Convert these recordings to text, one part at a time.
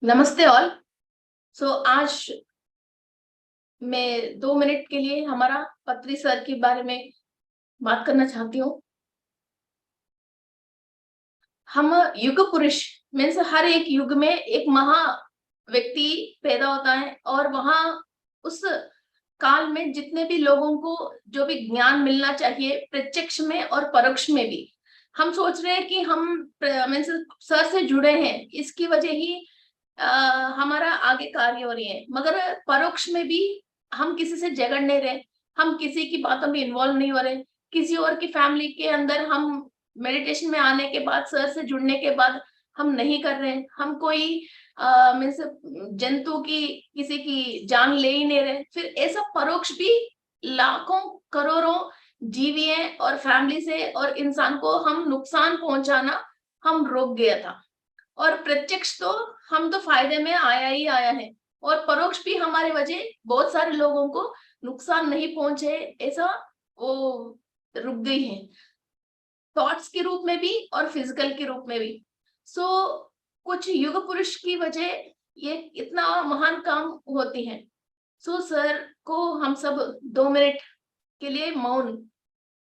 नमस्ते ऑल। आज मैं 2 मिनट के लिए हमारा पत्री सर के बारे में बात करना चाहती हूँ। हम युग पुरुष मीन्स हर एक युग में एक महा व्यक्ति पैदा होता है और वहां उस काल में जितने भी लोगों को जो भी ज्ञान मिलना चाहिए प्रत्यक्ष में और परोक्ष में भी, हम सोच रहे हैं कि हम मीन्स सर से जुड़े हैं, इसकी वजह ही अ, हमारा आगे कार्य हो रही है। मगर परोक्ष में भी हम किसी से झगड़ नहीं रहे, हम किसी की बातों में इन्वॉल्व नहीं हो रहे, किसी और की फैमिली के अंदर हम मेडिटेशन में आने के बाद, सर से जुड़ने के बाद हम नहीं कर रहे हैं, हम कोई मीन्स जंतु की किसी की जान ले ही नहीं रहे। फिर ऐसा परोक्ष भी लाखों करोड़ों जीवी हैं और फैमिली से और इंसान को हम नुकसान पहुंचाना हम रोक गया था। और प्रत्यक्ष तो हम तो फायदे में आया ही आया है, और परोक्ष भी हमारे वजह बहुत सारे लोगों को नुकसान नहीं पहुंचे, ऐसा वो रुक गई है, थॉट्स के रूप में भी और फिजिकल के रूप में भी। सो कुछ युग पुरुष की वजह ये इतना महान काम होती है। सर को हम सब 2 मिनट के लिए मौन,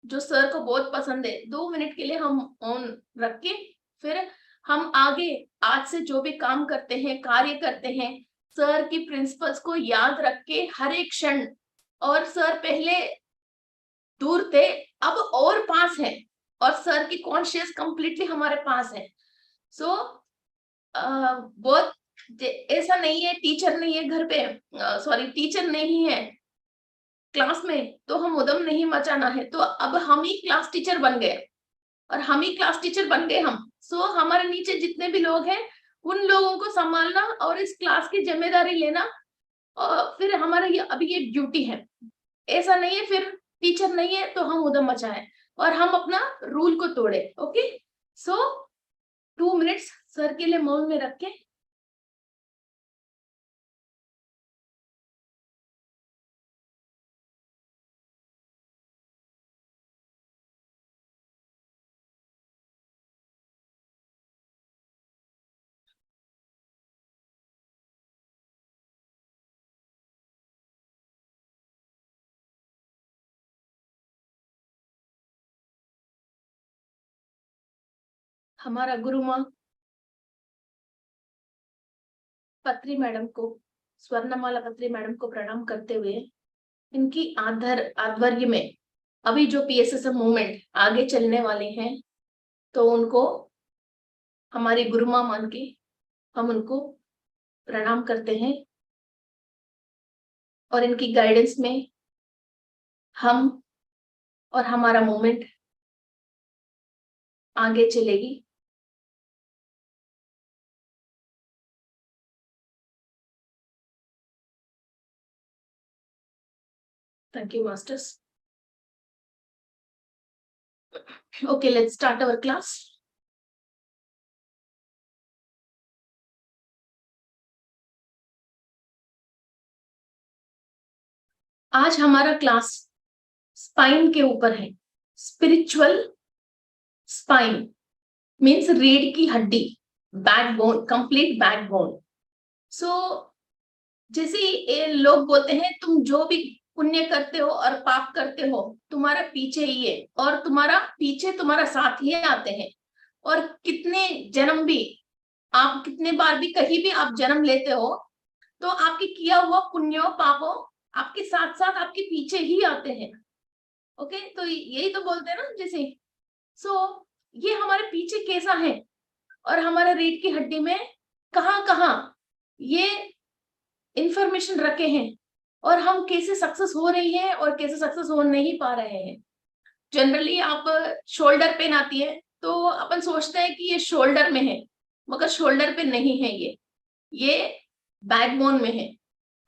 जो सर को बहुत पसंद है, 2 मिनट के लिए हम मौन रख के फिर हम आगे आज से जो भी काम करते हैं, कार्य करते हैं, सर की प्रिंसिपल्स को याद रख के हर एक क्षण। और सर पहले दूर थे, अब और पास है, और सर की कॉन्शियस कंप्लीटली हमारे पास है। सो बहुत ऐसा नहीं है टीचर नहीं है घर पे, सॉरी टीचर नहीं है क्लास में तो हम उधम नहीं मचाना है, तो अब हम ही क्लास टीचर बन गए, और हम ही क्लास टीचर बन गए हम। हमारे नीचे जितने भी लोग हैं उन लोगों को संभालना और इस क्लास की जिम्मेदारी लेना, और फिर हमारा ये अभी ये ड्यूटी है। ऐसा नहीं है फिर टीचर नहीं है तो हम उधम मचाएं और हम अपना रूल को तोड़े। ओके, सो 2 मिनट्स सर के लिए मौन में रख के। हमारा गुरु माँ पत्री मैडम को, स्वर्णमाला पत्री मैडम को प्रणाम करते हुए, इनकी आध्वर्य में अभी जो पीएसएसएम मूवमेंट आगे चलने वाले हैं, तो उनको हमारी गुरु माँ मान के हम उनको प्रणाम करते हैं, और इनकी गाइडेंस में हम और हमारा मूवमेंट आगे चलेगी। Thank you masters. Okay, let's start our class. आज हमारा क्लास स्पाइन के ऊपर है। स्पिरिचुअल स्पाइन मीन्स रीढ़ की हड्डी, बैकबोन, कंप्लीट बैकबोन। सो जैसे ये लोग बोलते हैं तुम जो भी पुण्य करते हो और पाप करते हो तुम्हारा पीछे ही है, और तुम्हारा पीछे तुम्हारा साथ ही आते हैं, और कितने जन्म भी आप कितने बार भी कहीं भी आप जन्म लेते हो तो आपके किया हुआ पुण्यो पापों आपके साथ साथ आपके पीछे ही आते हैं। ओके, तो यही तो बोलते हैं ना जैसे। ये हमारे पीछे कैसा है, और हमारे रीढ़ की हड्डी में कहाँ कहाँ ये इंफॉर्मेशन रखे हैं, और हम कैसे सक्सेस हो रही है और कैसे सक्सेस हो नहीं पा रहे हैं। जनरली आप शोल्डर पेन आती है तो अपन सोचते हैं कि ये शोल्डर में है, मगर शोल्डर पे नहीं है, ये बैकबोन में है।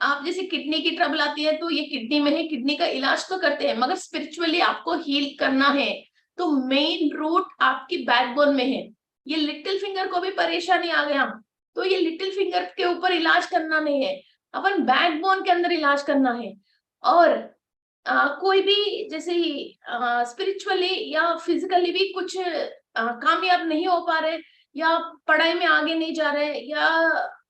आप जैसे किडनी की ट्रबल आती है तो ये किडनी में है, किडनी का इलाज तो करते हैं, मगर स्पिरिचुअली आपको हील करना है तो मेन रूट आपकी बैकबोन में है। ये लिटिल फिंगर को भी परेशानी आ गया तो ये लिटिल फिंगर के ऊपर इलाज करना नहीं है, अपन बैकबोन के अंदर इलाज करना है। और कोई भी जैसे स्पिरिचुअली या फिजिकली भी कुछ कामयाब नहीं हो पा रहे, या पढ़ाई में आगे नहीं जा रहे, या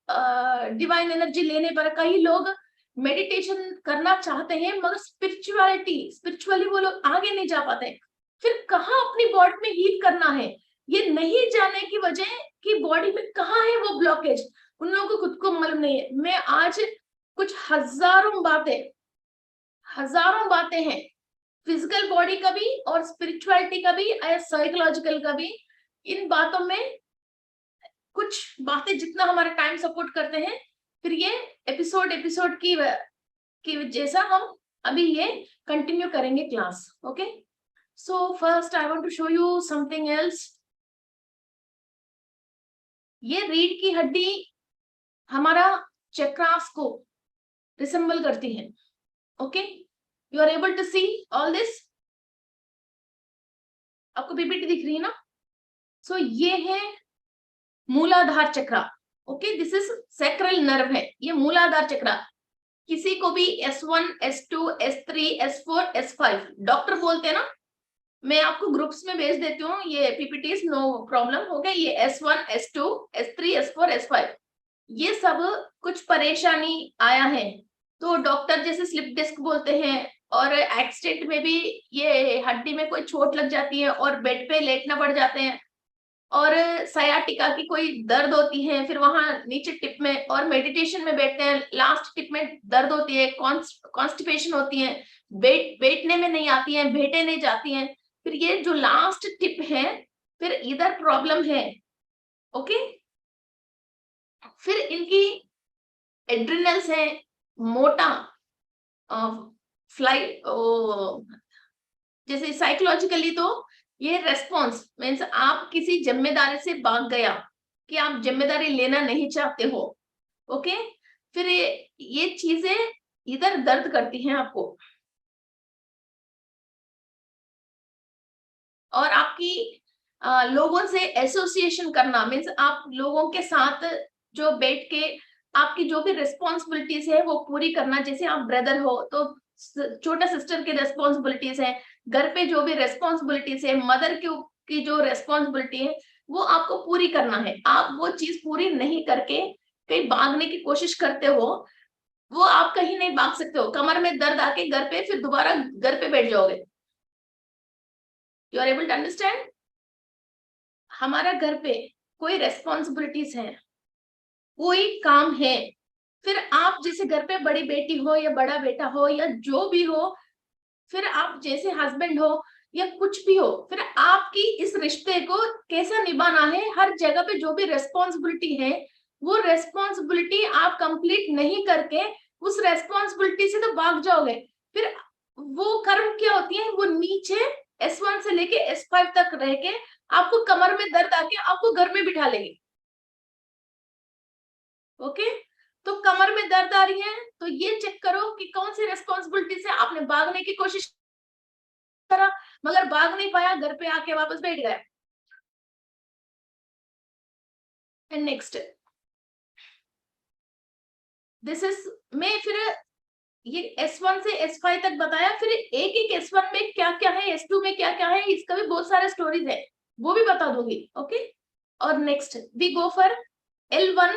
डिवाइन एनर्जी लेने पर, कई लोग मेडिटेशन करना चाहते हैं मगर स्पिरिचुअली वो लोग आगे नहीं जा पाते। फिर कहाँ अपनी बॉडी में हील करना है ये नहीं जाने की वजह कि बॉडी में कहाँ है वो ब्लॉकेज, उन लोगों को खुद को मालूम नहीं है। मैं आज कुछ हजारों बातें हैं, फिजिकल बॉडी का भी और स्पिरिचुअलिटी का भी और साइकोलॉजिकल का भी। इन बातों में कुछ बातें जितना हमारा टाइम सपोर्ट करते हैं, फिर ये एपिसोड की जैसा हम अभी ये कंटिन्यू करेंगे class. Okay, so first I want to show you something else. ये रीढ़ की हड्डी हमारा चक्रास को रिसेंबल करती है। Okay, you are able to see all this, आपको पीपीटी दिख रही है ना? सो ये है Muladhara chakra. Okay, this is sacral nerve है, ये मूलाधार चक्रा। किसी को भी S1, S2, S3, S4, S5 doctor बोलते हैं ना, मैं आपको ग्रुप्स में भेज देती हूँ ये पीपीटीज, नो प्रॉब्लम। हो गया, ये S1, S2, S3, S4, S5, ये सब कुछ परेशानी आया है तो डॉक्टर जैसे स्लिप डिस्क बोलते हैं, और एक्सीडेंट में भी ये हड्डी में कोई चोट लग जाती है और बेड पे लेटना पड़ जाते हैं, और सयाटिका की कोई दर्द होती है, फिर वहां नीचे टिप में, और मेडिटेशन में बैठते हैं लास्ट टिप में दर्द होती है, कॉन्स्टिपेशन होती है, बैठने में नहीं आती है, भेटे नहीं जाती हैं, फिर ये जो लास्ट टिप है फिर इधर प्रॉब्लम है। ओके, फिर इनकी एड्रिनल्स है मोटा, फ्लाई, जैसे साइकोलॉजिकली तो ये रेस्पॉन्स मीन्स आप किसी जिम्मेदारी से भाग गया कि आप जिम्मेदारी लेना नहीं चाहते हो। ओके, फिर ये चीजें इधर दर्द करती हैं आपको, और आपकी लोगों से एसोसिएशन करना मीन्स आप लोगों के साथ जो बैठ के आपकी जो भी रिस्पॉन्सिबिलिटीज है वो पूरी करना, जैसे आप ब्रदर हो तो छोटा सिस्टर की रिस्पॉन्सिबिलिटीज है, घर पे जो भी रिस्पॉन्सिबिलिटीज है, मदर की जो रिस्पॉन्सिबिलिटी है वो आपको पूरी करना है। आप वो चीज पूरी नहीं करके कहीं भागने की कोशिश करते हो, वो आप कहीं नहीं भाग सकते हो, कमर में दर्द आके घर पे फिर दोबारा घर पे बैठ जाओगे। You are able to understand? हमारा घर पे कोई रेस्पॉन्सिबिलिटीज है, कोई काम है, फिर आप जैसे घर पे बड़ी बेटी हो या बड़ा बेटा हो या जो भी हो, फिर आप जैसे हस्बैंड हो या कुछ भी हो, फिर आपकी इस रिश्ते को कैसा निभाना है, हर जगह पे जो भी रेस्पॉन्सिबिलिटी है वो रेस्पॉन्सिबिलिटी आप कंप्लीट नहीं करके उस रेस्पॉन्सिबिलिटी से तो भाग जाओगे, फिर वो कर्म क्या होती है, वो नीचे S1 से लेके S5 तक रह के आपको कमर में दर्द आके आपको घर में बिठा लेंगे। ओके, तो कमर में दर्द आ रही है तो ये चेक करो कि कौन सी रेस्पॉन्सिबिलिटी से आपने भागने की कोशिश करा मगर भाग नहीं पाया, घर पे आके वापस बैठ गया। एंड नेक्स्ट दिस इज, मैं फिर ये S1 से S5 तक बताया, फिर एक एक S1 में क्या क्या है, S2 में क्या क्या है, इसका भी बहुत सारे स्टोरीज है, वो भी बता दूंगी। ओके, और next we go for L1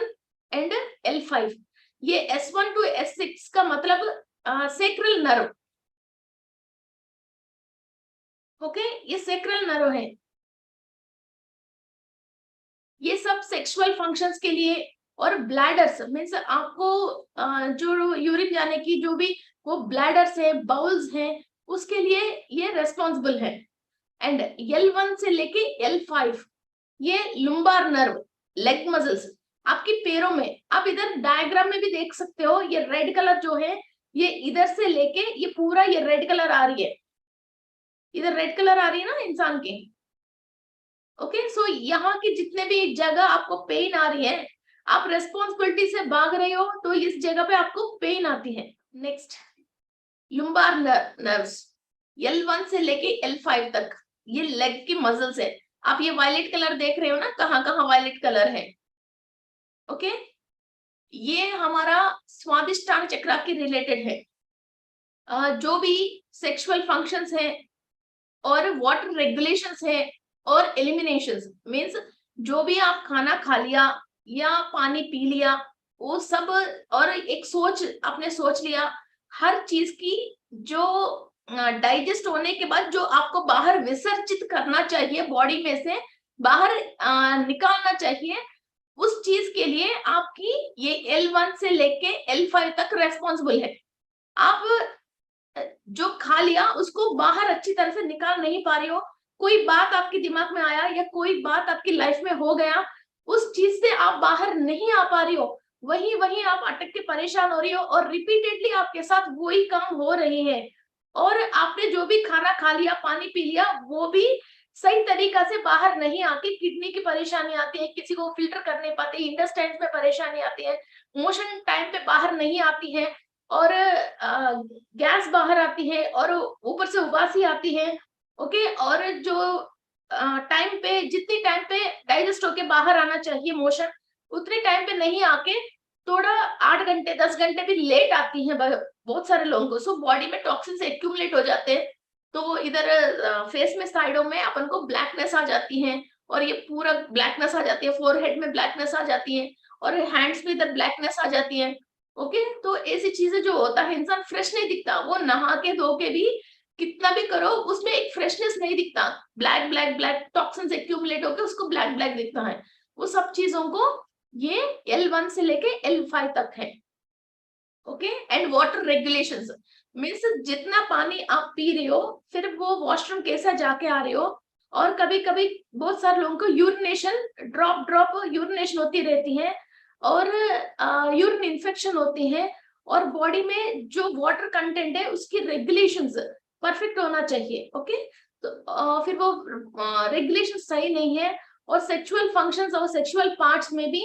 and L5। ये S1 to S6 का मतलब सेक्रल नर्व। ओके, ये सेक्रल नर्व है, ये सब सेक्सुअल फंक्शंस के लिए, और ब्लैडर्स मीन्स आपको जो यूरिन जाने की जो भी वो ब्लैडर्स है, बाउल्स हैं, उसके लिए ये रेस्पॉन्सिबल है। एंड L1 से लेके L5 ये लुम्बार नर्व, लेग मसल्स आपके पैरों में, आप इधर डायग्राम में भी देख सकते हो, ये रेड कलर जो है ये इधर से लेके ये पूरा ये रेड कलर आ रही है, इधर रेड कलर आ रही है ना इंसान की। ओके, सो यहाँ की जितने भी जगह आपको पेन आ रही है, आप रेस्पॉन्सिबिलिटी से भाग रहे हो तो इस जगह पे आपको पेन आती है। नेक्स्ट लुम्बार नर्व्स, L1 से लेके L5 तक ये लेग की मसल्स है। आप ये वायलेट कलर देख रहे हो ना, कहाँ कहाँ वायलेट कलर है। ओके, ये हमारा स्वादिष्टान चक्र के रिलेटेड है। जो भी सेक्सुअल फंक्शंस है और वाटर रेगुलेशंस है और एलिमिनेशंस मींस जो भी आप खाना खा लिया या पानी पी लिया वो सब, और एक सोच आपने सोच लिया हर चीज की, जो डाइजेस्ट होने के बाद जो आपको बाहर विसर्जित करना चाहिए, बॉडी में से बाहर निकालना चाहिए, उस चीज के लिए आपकी ये L1 से लेके L5 तक रेस्पॉन्सिबल है। आप जो खा लिया उसको बाहर अच्छी तरह से निकाल नहीं पा रही हो, कोई बात आपके दिमाग में आया या कोई बात आपकी लाइफ में हो गया, उस चीज से आप बाहर नहीं आ पा रही हो, वही वही आप अटक के परेशान हो रही हो, और रिपीटेडली आपके साथ वही काम हो रही है, और आपने जो भी खाना खा लिया, पानी पी लिया, वो भी सही तरीका से बाहर नहीं आती, किडनी की परेशानी आती है, किसी को फिल्टर कर नहीं पाते, इंटेस्टाइन में परेशानी आती है, मोशन टाइम पे बाहर नहीं आती है, और गैस बाहर आती है, और ऊपर से उबासी आती है। ओके, और जो टाइम पे, जितनी टाइम पे डाइजेस्ट होके बाहर आना चाहिए मोशन, उतने टाइम पे नहीं आके थोड़ा 8 घंटे 10 घंटे भी लेट आती है बहुत सारे लोगों को। सो बॉडी में टॉक्सिन्स एक्यूमुलेट हो जाते हैं, तो इधर फेस में साइडों में अपन को ब्लैकनेस आ जाती है, और ये पूरा ब्लैकनेस आ जाती है, फोरहेड में ब्लैकनेस आ जाती है, और हैंड्स में इधर ब्लैकनेस आ जाती है। ओके, तो ऐसी चीजें जो होता है, इंसान फ्रेश नहीं दिखता, वो नहा के धो के भी कितना भी करो उसमें एक फ्रेशनेस नहीं दिखता, black black black toxins accumulate होकर उसको ब्लैक ब्लैक दिखता है। वो सब चीजों को ये L1 से लेके L5 तक है। Okay, and water regulations means जितना पानी आप पी रहे हो, फिर वो वॉशरूम कैसा जाके आ रहे हो, और कभी कभी बहुत सारे लोगों को यूरिनेशन, ड्रॉप ड्रॉप यूरिनेशन होती रहती है, और यूरिन इन्फेक्शन होती है, और बॉडी में जो वाटर कंटेंट है उसकी रेगुलेशंस परफेक्ट होना चाहिए। ओके, तो फिर वो रेगुलेशन सही नहीं है, और सेक्सुअल फंक्शंस और सेक्सुअल पार्ट्स में भी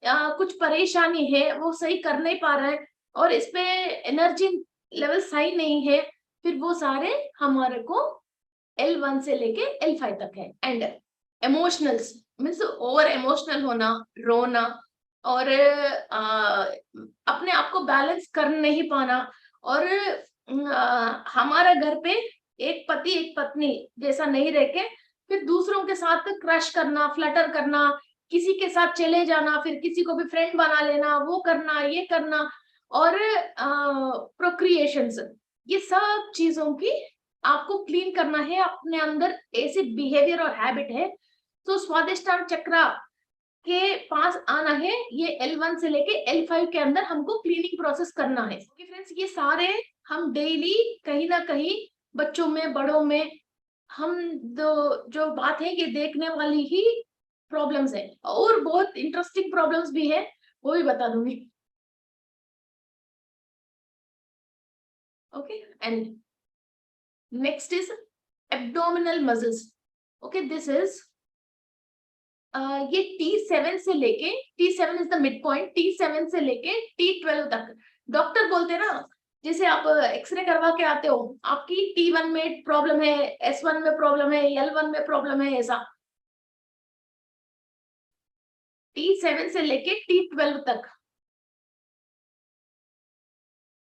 कुछ परेशानी है, वो सही कर नहीं पा रहा है, और इस पे एनर्जी लेवल सही नहीं है, फिर वो सारे हमारे को L1 से लेके L5 तक है। And emotionals means over emotional होना, रोना, और अपने आप को बैलेंस कर नहीं पाना, और हमारा घर पे एक पति एक पत्नी जैसा नहीं रह के फिर दूसरों के साथ क्रश करना, फ्लटर करना, किसी के साथ चले जाना, फिर किसी को भी फ्रेंड बना लेना, वो करना ये करना, और प्रोक्रिएशंस, ये सब चीजों की आपको क्लीन करना है, अपने अंदर ऐसे बिहेवियर और हैबिट है, तो स्वादिष्टान चक्रा के पास आना है, ये L1 से लेके L5 के अंदर हमको क्लीनिंग प्रोसेस करना है। ओके फ्रेंड्स, ये सारे हम डेली कहीं ना कहीं बच्चों में, बड़ों में, हम जो बात है ये देखने वाली ही प्रॉब्लम्स है, और बहुत इंटरेस्टिंग प्रॉब्लम्स भी है, वो भी बता दूंगी। Okay, and next is abdominal muscles. Okay, this is ये T7 से लेके, T7 is the mid point, T7 से लेके T12 तक। डॉक्टर बोलते हैं ना, जैसे आप एक्सरे करवा के आते हो, आपकी T1 में प्रॉब्लम है, S1 में प्रॉब्लम है, L1 में प्रॉब्लम है, ऐसा T7 से लेके T12 तक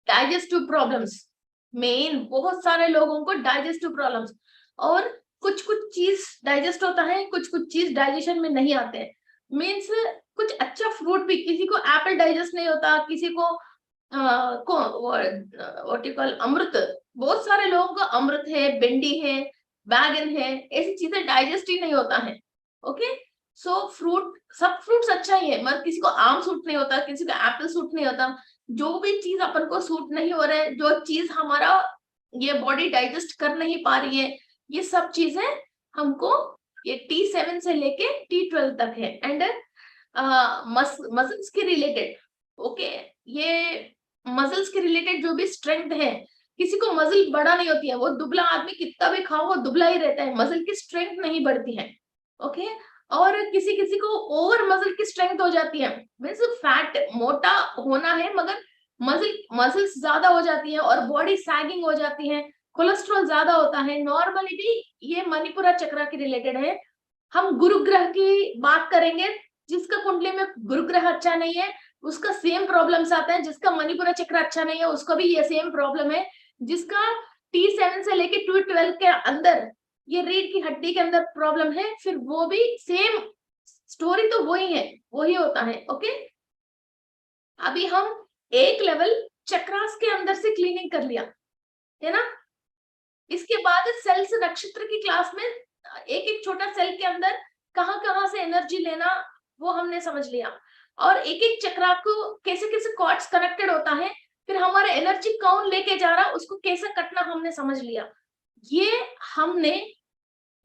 डाइजेस्टिव प्रॉब्लम्स, मेन बहुत सारे लोगों को डाइजेस्टिव प्रॉब्लम्स, और कुछ कुछ चीज डाइजेस्ट होता है, कुछ कुछ चीज डाइजेशन में नहीं आते हैं। मीन्स कुछ अच्छा फ्रूट भी, किसी को एप्पल डाइजेस्ट नहीं होता, किसी को अमृत, बहुत सारे लोगों को अमृत है, भिंडी है, बैगन है, ऐसी चीजें डाइजेस्ट ही नहीं होता है। ओके, सो फ्रूट, सब फ्रूट्स अच्छा ही है, मगर किसी को आम सूट नहीं होता, किसी को एप्पल सूट नहीं होता, जो भी चीज अपन को सूट नहीं हो रहा है, जो चीज हमारा ये बॉडी डाइजेस्ट कर नहीं पा रही है, ये सब चीजें हमको ये T7 से लेके T12 तक है। एंड मसल्स के रिलेटेड, ओके, ये मसल्स के रिलेटेड जो भी स्ट्रेंथ है, किसी को मसल बड़ा नहीं होती है, वो दुबला आदमी कितना भी खाओ वो दुबला ही रहता है, मसल की स्ट्रेंथ नहीं बढ़ती है। ओके, और किसी किसी को ओवर मसल की स्ट्रेंथ हो जाती है, मीन्स फैट मोटा होना है मगर मसल्स ज्यादा हो जाती है, और बॉडी सैगिंग हो जाती है, कोलेस्ट्रॉल ज्यादा होता है। नॉर्मलिटी ये मणिपुरा चक्र के रिलेटेड है। हम गुरु ग्रह की बात करेंगे, जिसका कुंडली में गुरु ग्रह अच्छा नहीं है उसका सेम प्रॉब्लम्स आता है, जिसका मणिपुरा चक्र अच्छा नहीं है उसको भी ये सेम प्रॉब्लम है, जिसका T7 से लेके T12 के अंदर ये रीढ़ की हड्डी के अंदर प्रॉब्लम है, फिर वो भी सेम स्टोरी, तो वही है, वही होता है। ओके, अभी हम एक लेवल चक्रास के अंदर से क्लीनिंग कर लिया है ना। इसके बाद सेल्स नक्षत्र की क्लास में एक एक छोटा सेल के अंदर कहाँ कहाँ से एनर्जी लेना वो हमने समझ लिया, और एक एक चक्रा को कैसे कैसे कॉर्ड्स कनेक्टेड होता है, फिर हमारा एनर्जी कौन लेके जा रहा उसको कैसे कटना हमने समझ लिया। ये हमने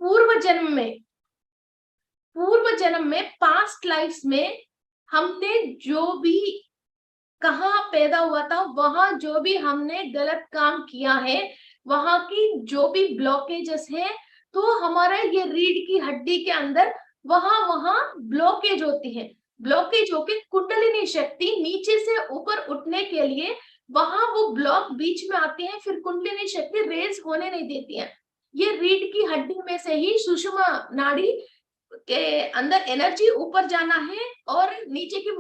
पूर्व जन्म में पास्ट लाइफ्स में हमने जो भी कहाँ पैदा हुआ था, वहां जो भी हमने गलत काम किया है, वहां की जो भी ब्लॉकेजेस है, तो हमारा ये रीढ़ की हड्डी के अंदर वहां वहां ब्लॉकेज होती है। ब्लॉकेज होके कुंडलिनी शक्ति नीचे से ऊपर उठने के लिए वहां वो ब्लॉक बीच में आते हैं, फिर कुंडलिनी शक्ति रेज होने नहीं देती है। ये रीढ़ की हड्डी में से ही सुषमा नाड़ी के अंदर एनर्जी ऊपर जाना है, और नीचे की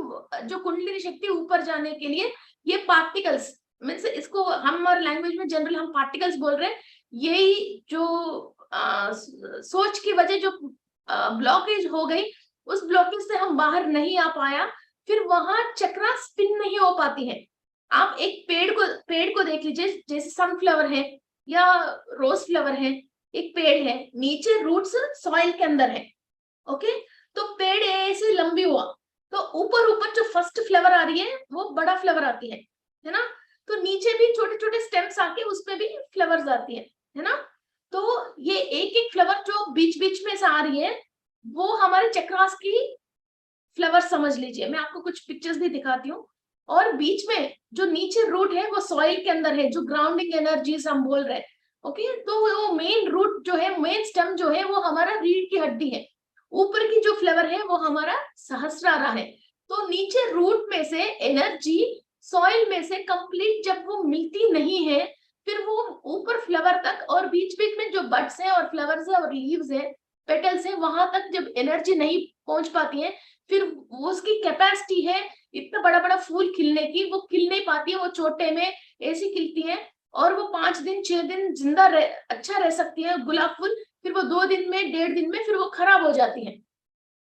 जो कुंडलिनी शक्ति ऊपर जाने के लिए ये पार्टिकल्स मीन्स, इसको हमारे लैंग्वेज में जनरल हम पार्टिकल्स बोल रहे हैं, यही जो सोच की वजह जो ब्लॉकेज हो गई, उस ब्लॉकेज से हम बाहर नहीं आ पाया, फिर वहां चक्रा स्पिन नहीं हो पाती है। आप एक पेड़ को देख लीजिए, जैसे सनफ्लावर है या रोज फ्लावर है, एक पेड़ है, नीचे रूट्स सॉइल के अंदर है, ओके, तो पेड़ ऐसे लंबी हुआ, तो ऊपर ऊपर जो फर्स्ट फ्लावर आ रही है वो बड़ा फ्लावर आती है ना, तो नीचे भी छोटे छोटे स्टेम्स आके उसपे भी फ्लावर्स आती है ना। तो ये एक एक फ्लावर जो बीच बीच में से आ रही है वो हमारे चक्रास की फ्लावर समझ लीजिए। मैं आपको कुछ पिक्चर्स भी दिखाती हूँ। और बीच में जो नीचे रूट है वो सॉइल के अंदर है, जो ग्राउंडिंग एनर्जीज हम बोल रहे हैं, ओके। तो वो मेन रूट जो है, मेन स्टेम जो है वो हमारा रीढ़ की हड्डी है। ऊपर की जो फ्लावर है वो हमारा सहस्रारा है। तो नीचे रूट में से एनर्जी सॉइल में से कंप्लीट जब वो मिलती नहीं है, फिर वो ऊपर फ्लावर तक और बीच बीच में जो बड्स है और फ्लावर्स है और लीव्स है, पेटल्स है, वहां तक जब एनर्जी नहीं पहुंच पाती है, फिर वो उसकी कैपेसिटी है इतना बड़ा बड़ा फूल खिलने की, वो खिल नहीं पाती है, वो छोटे में ऐसी खिलती है, और वो 5 दिन 6 दिन जिंदा अच्छा रह सकती है गुलाब फूल, फिर वो 2 दिन में 1.5 दिन में फिर वो खराब हो जाती है,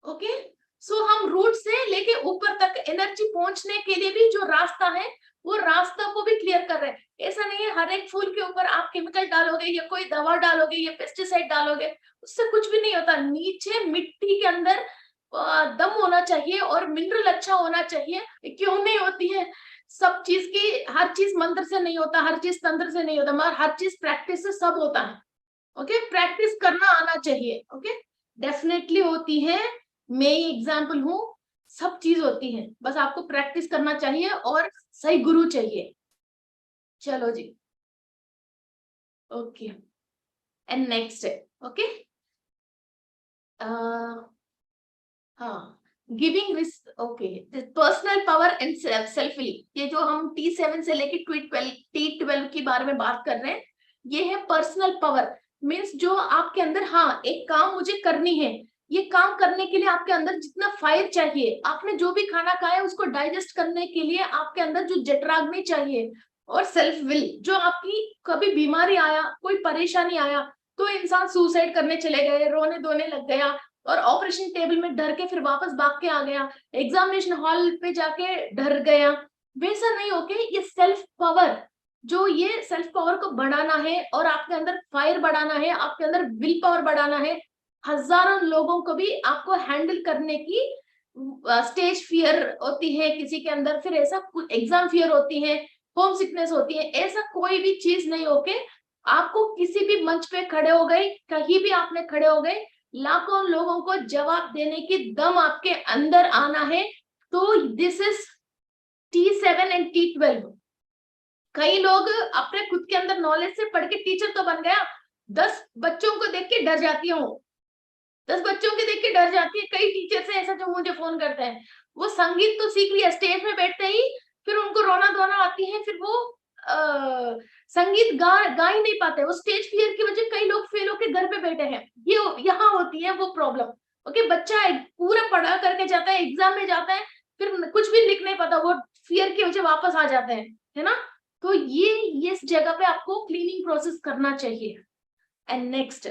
ओके। सो हम रूट से लेके ऊपर तक एनर्जी पहुंचने के लिए भी जो रास्ता है वो रास्ता को भी क्लियर कर रहे हैं। ऐसा नहीं है हर एक फूल के ऊपर आप केमिकल डालोगे या कोई दवा डालोगे या पेस्टिसाइड डालोगे, उससे कुछ भी नहीं होता। नीचे मिट्टी के अंदर दम होना चाहिए और मिनरल अच्छा होना चाहिए। क्यों नहीं होती है? सब चीज की, हर चीज मंत्र से नहीं होता, हर चीज तंत्र से नहीं होता, मगर हर चीज प्रैक्टिस से सब होता है, ओके। प्रैक्टिस करना आना चाहिए, ओके। डेफिनेटली होती है, मैं एग्जाम्पल हूँ, सब चीज होती है, बस आपको प्रैक्टिस करना चाहिए और सही गुरु चाहिए। चलो जी, ओके। एंड नेक्स्ट है, ओके, हाँ, giving risk, okay. Personal power and selfly, ये जो हम T7 से लेके T12 के बारे में बात कर रहे हैं, ये है पर्सनल पावर। मीन्स जो आपके अंदर, हाँ एक काम मुझे करनी है, ये काम करने के लिए आपके अंदर जितना फायर चाहिए, आपने जो भी खाना खाया उसको डाइजेस्ट करने के लिए आपके अंदर जो जठराग्नि चाहिए, और सेल्फ विल, जो आपकी कभी बीमारी आया, कोई परेशानी आया, तो इंसान सुसाइड करने चले गए, रोने धोने लग गया, और ऑपरेशन टेबल में डर के फिर वापस भाग के आ गया, एग्जामिनेशन हॉल पे जाके डर गया, वैसा नहीं होके ये सेल्फ पावर, जो ये सेल्फ पावर को बढ़ाना है और आपके अंदर फायर बढ़ाना है, आपके अंदर विल पावर बढ़ाना है। हजारों लोगों को भी आपको हैंडल करने की, स्टेज फियर होती है किसी के अंदर, फिर ऐसा एग्जाम फियर होती है, होम सिकनेस होती है, ऐसा कोई भी चीज नहीं होके आपको किसी भी मंच पे खड़े हो गए, कहीं भी आपने खड़े हो गए, लाखों लोगों को जवाब देने की दम आपके अंदर आना है। तो this is T7 and T12। कई लोग अपने खुद के अंदर नॉलेज से पढ़ के टीचर तो बन गया, 10 बच्चों को देख के डर जाती हूँ, 10 बच्चों के देख के डर जाती है। कई टीचर से ऐसा जो मुझे फोन करते हैं, वो संगीत तो सीख लिया, स्टेज में बैठते ही फिर उनको रोना धोना आती है, फिर वो संगीत गा ही नहीं पाते, वो स्टेज फियर की वजह कई लोग फेल होके घर पे बैठे हैं। ये यहाँ होती है वो प्रॉब्लम, ओके। बच्चा पूरा पढ़ा करके जाता है, एग्जाम में जाता है, फिर कुछ भी लिख नहीं पाता, वो फियर की वजह वापस आ जाते हैं, है ना। तो ये इस जगह पे आपको क्लीनिंग प्रोसेस करना चाहिए। And next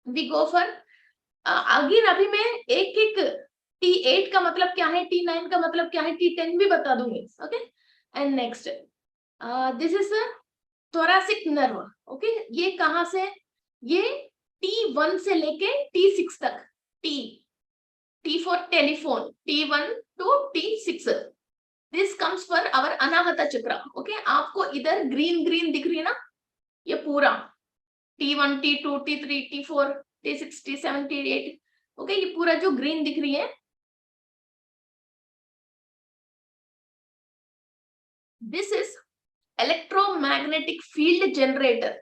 we go for again, अभी मैं एक एक T8 का मतलब क्या है, T9 का मतलब क्या है, T10 भी बता दूंगी। Okay, and next this is thoracic nerve. Okay, ये कहाँ से, ये T1 से लेके T6 तक, T for telephone, T1 to T6, this comes for our Anahata chakra. Okay, आपको इधर ग्रीन ग्रीन दिख रही है ना, ये पूरा T1 T2 T3 T4 T6 T7 T8, okay, ये पूरा जो ग्रीन दिख रही है, this is electromagnetic field generator.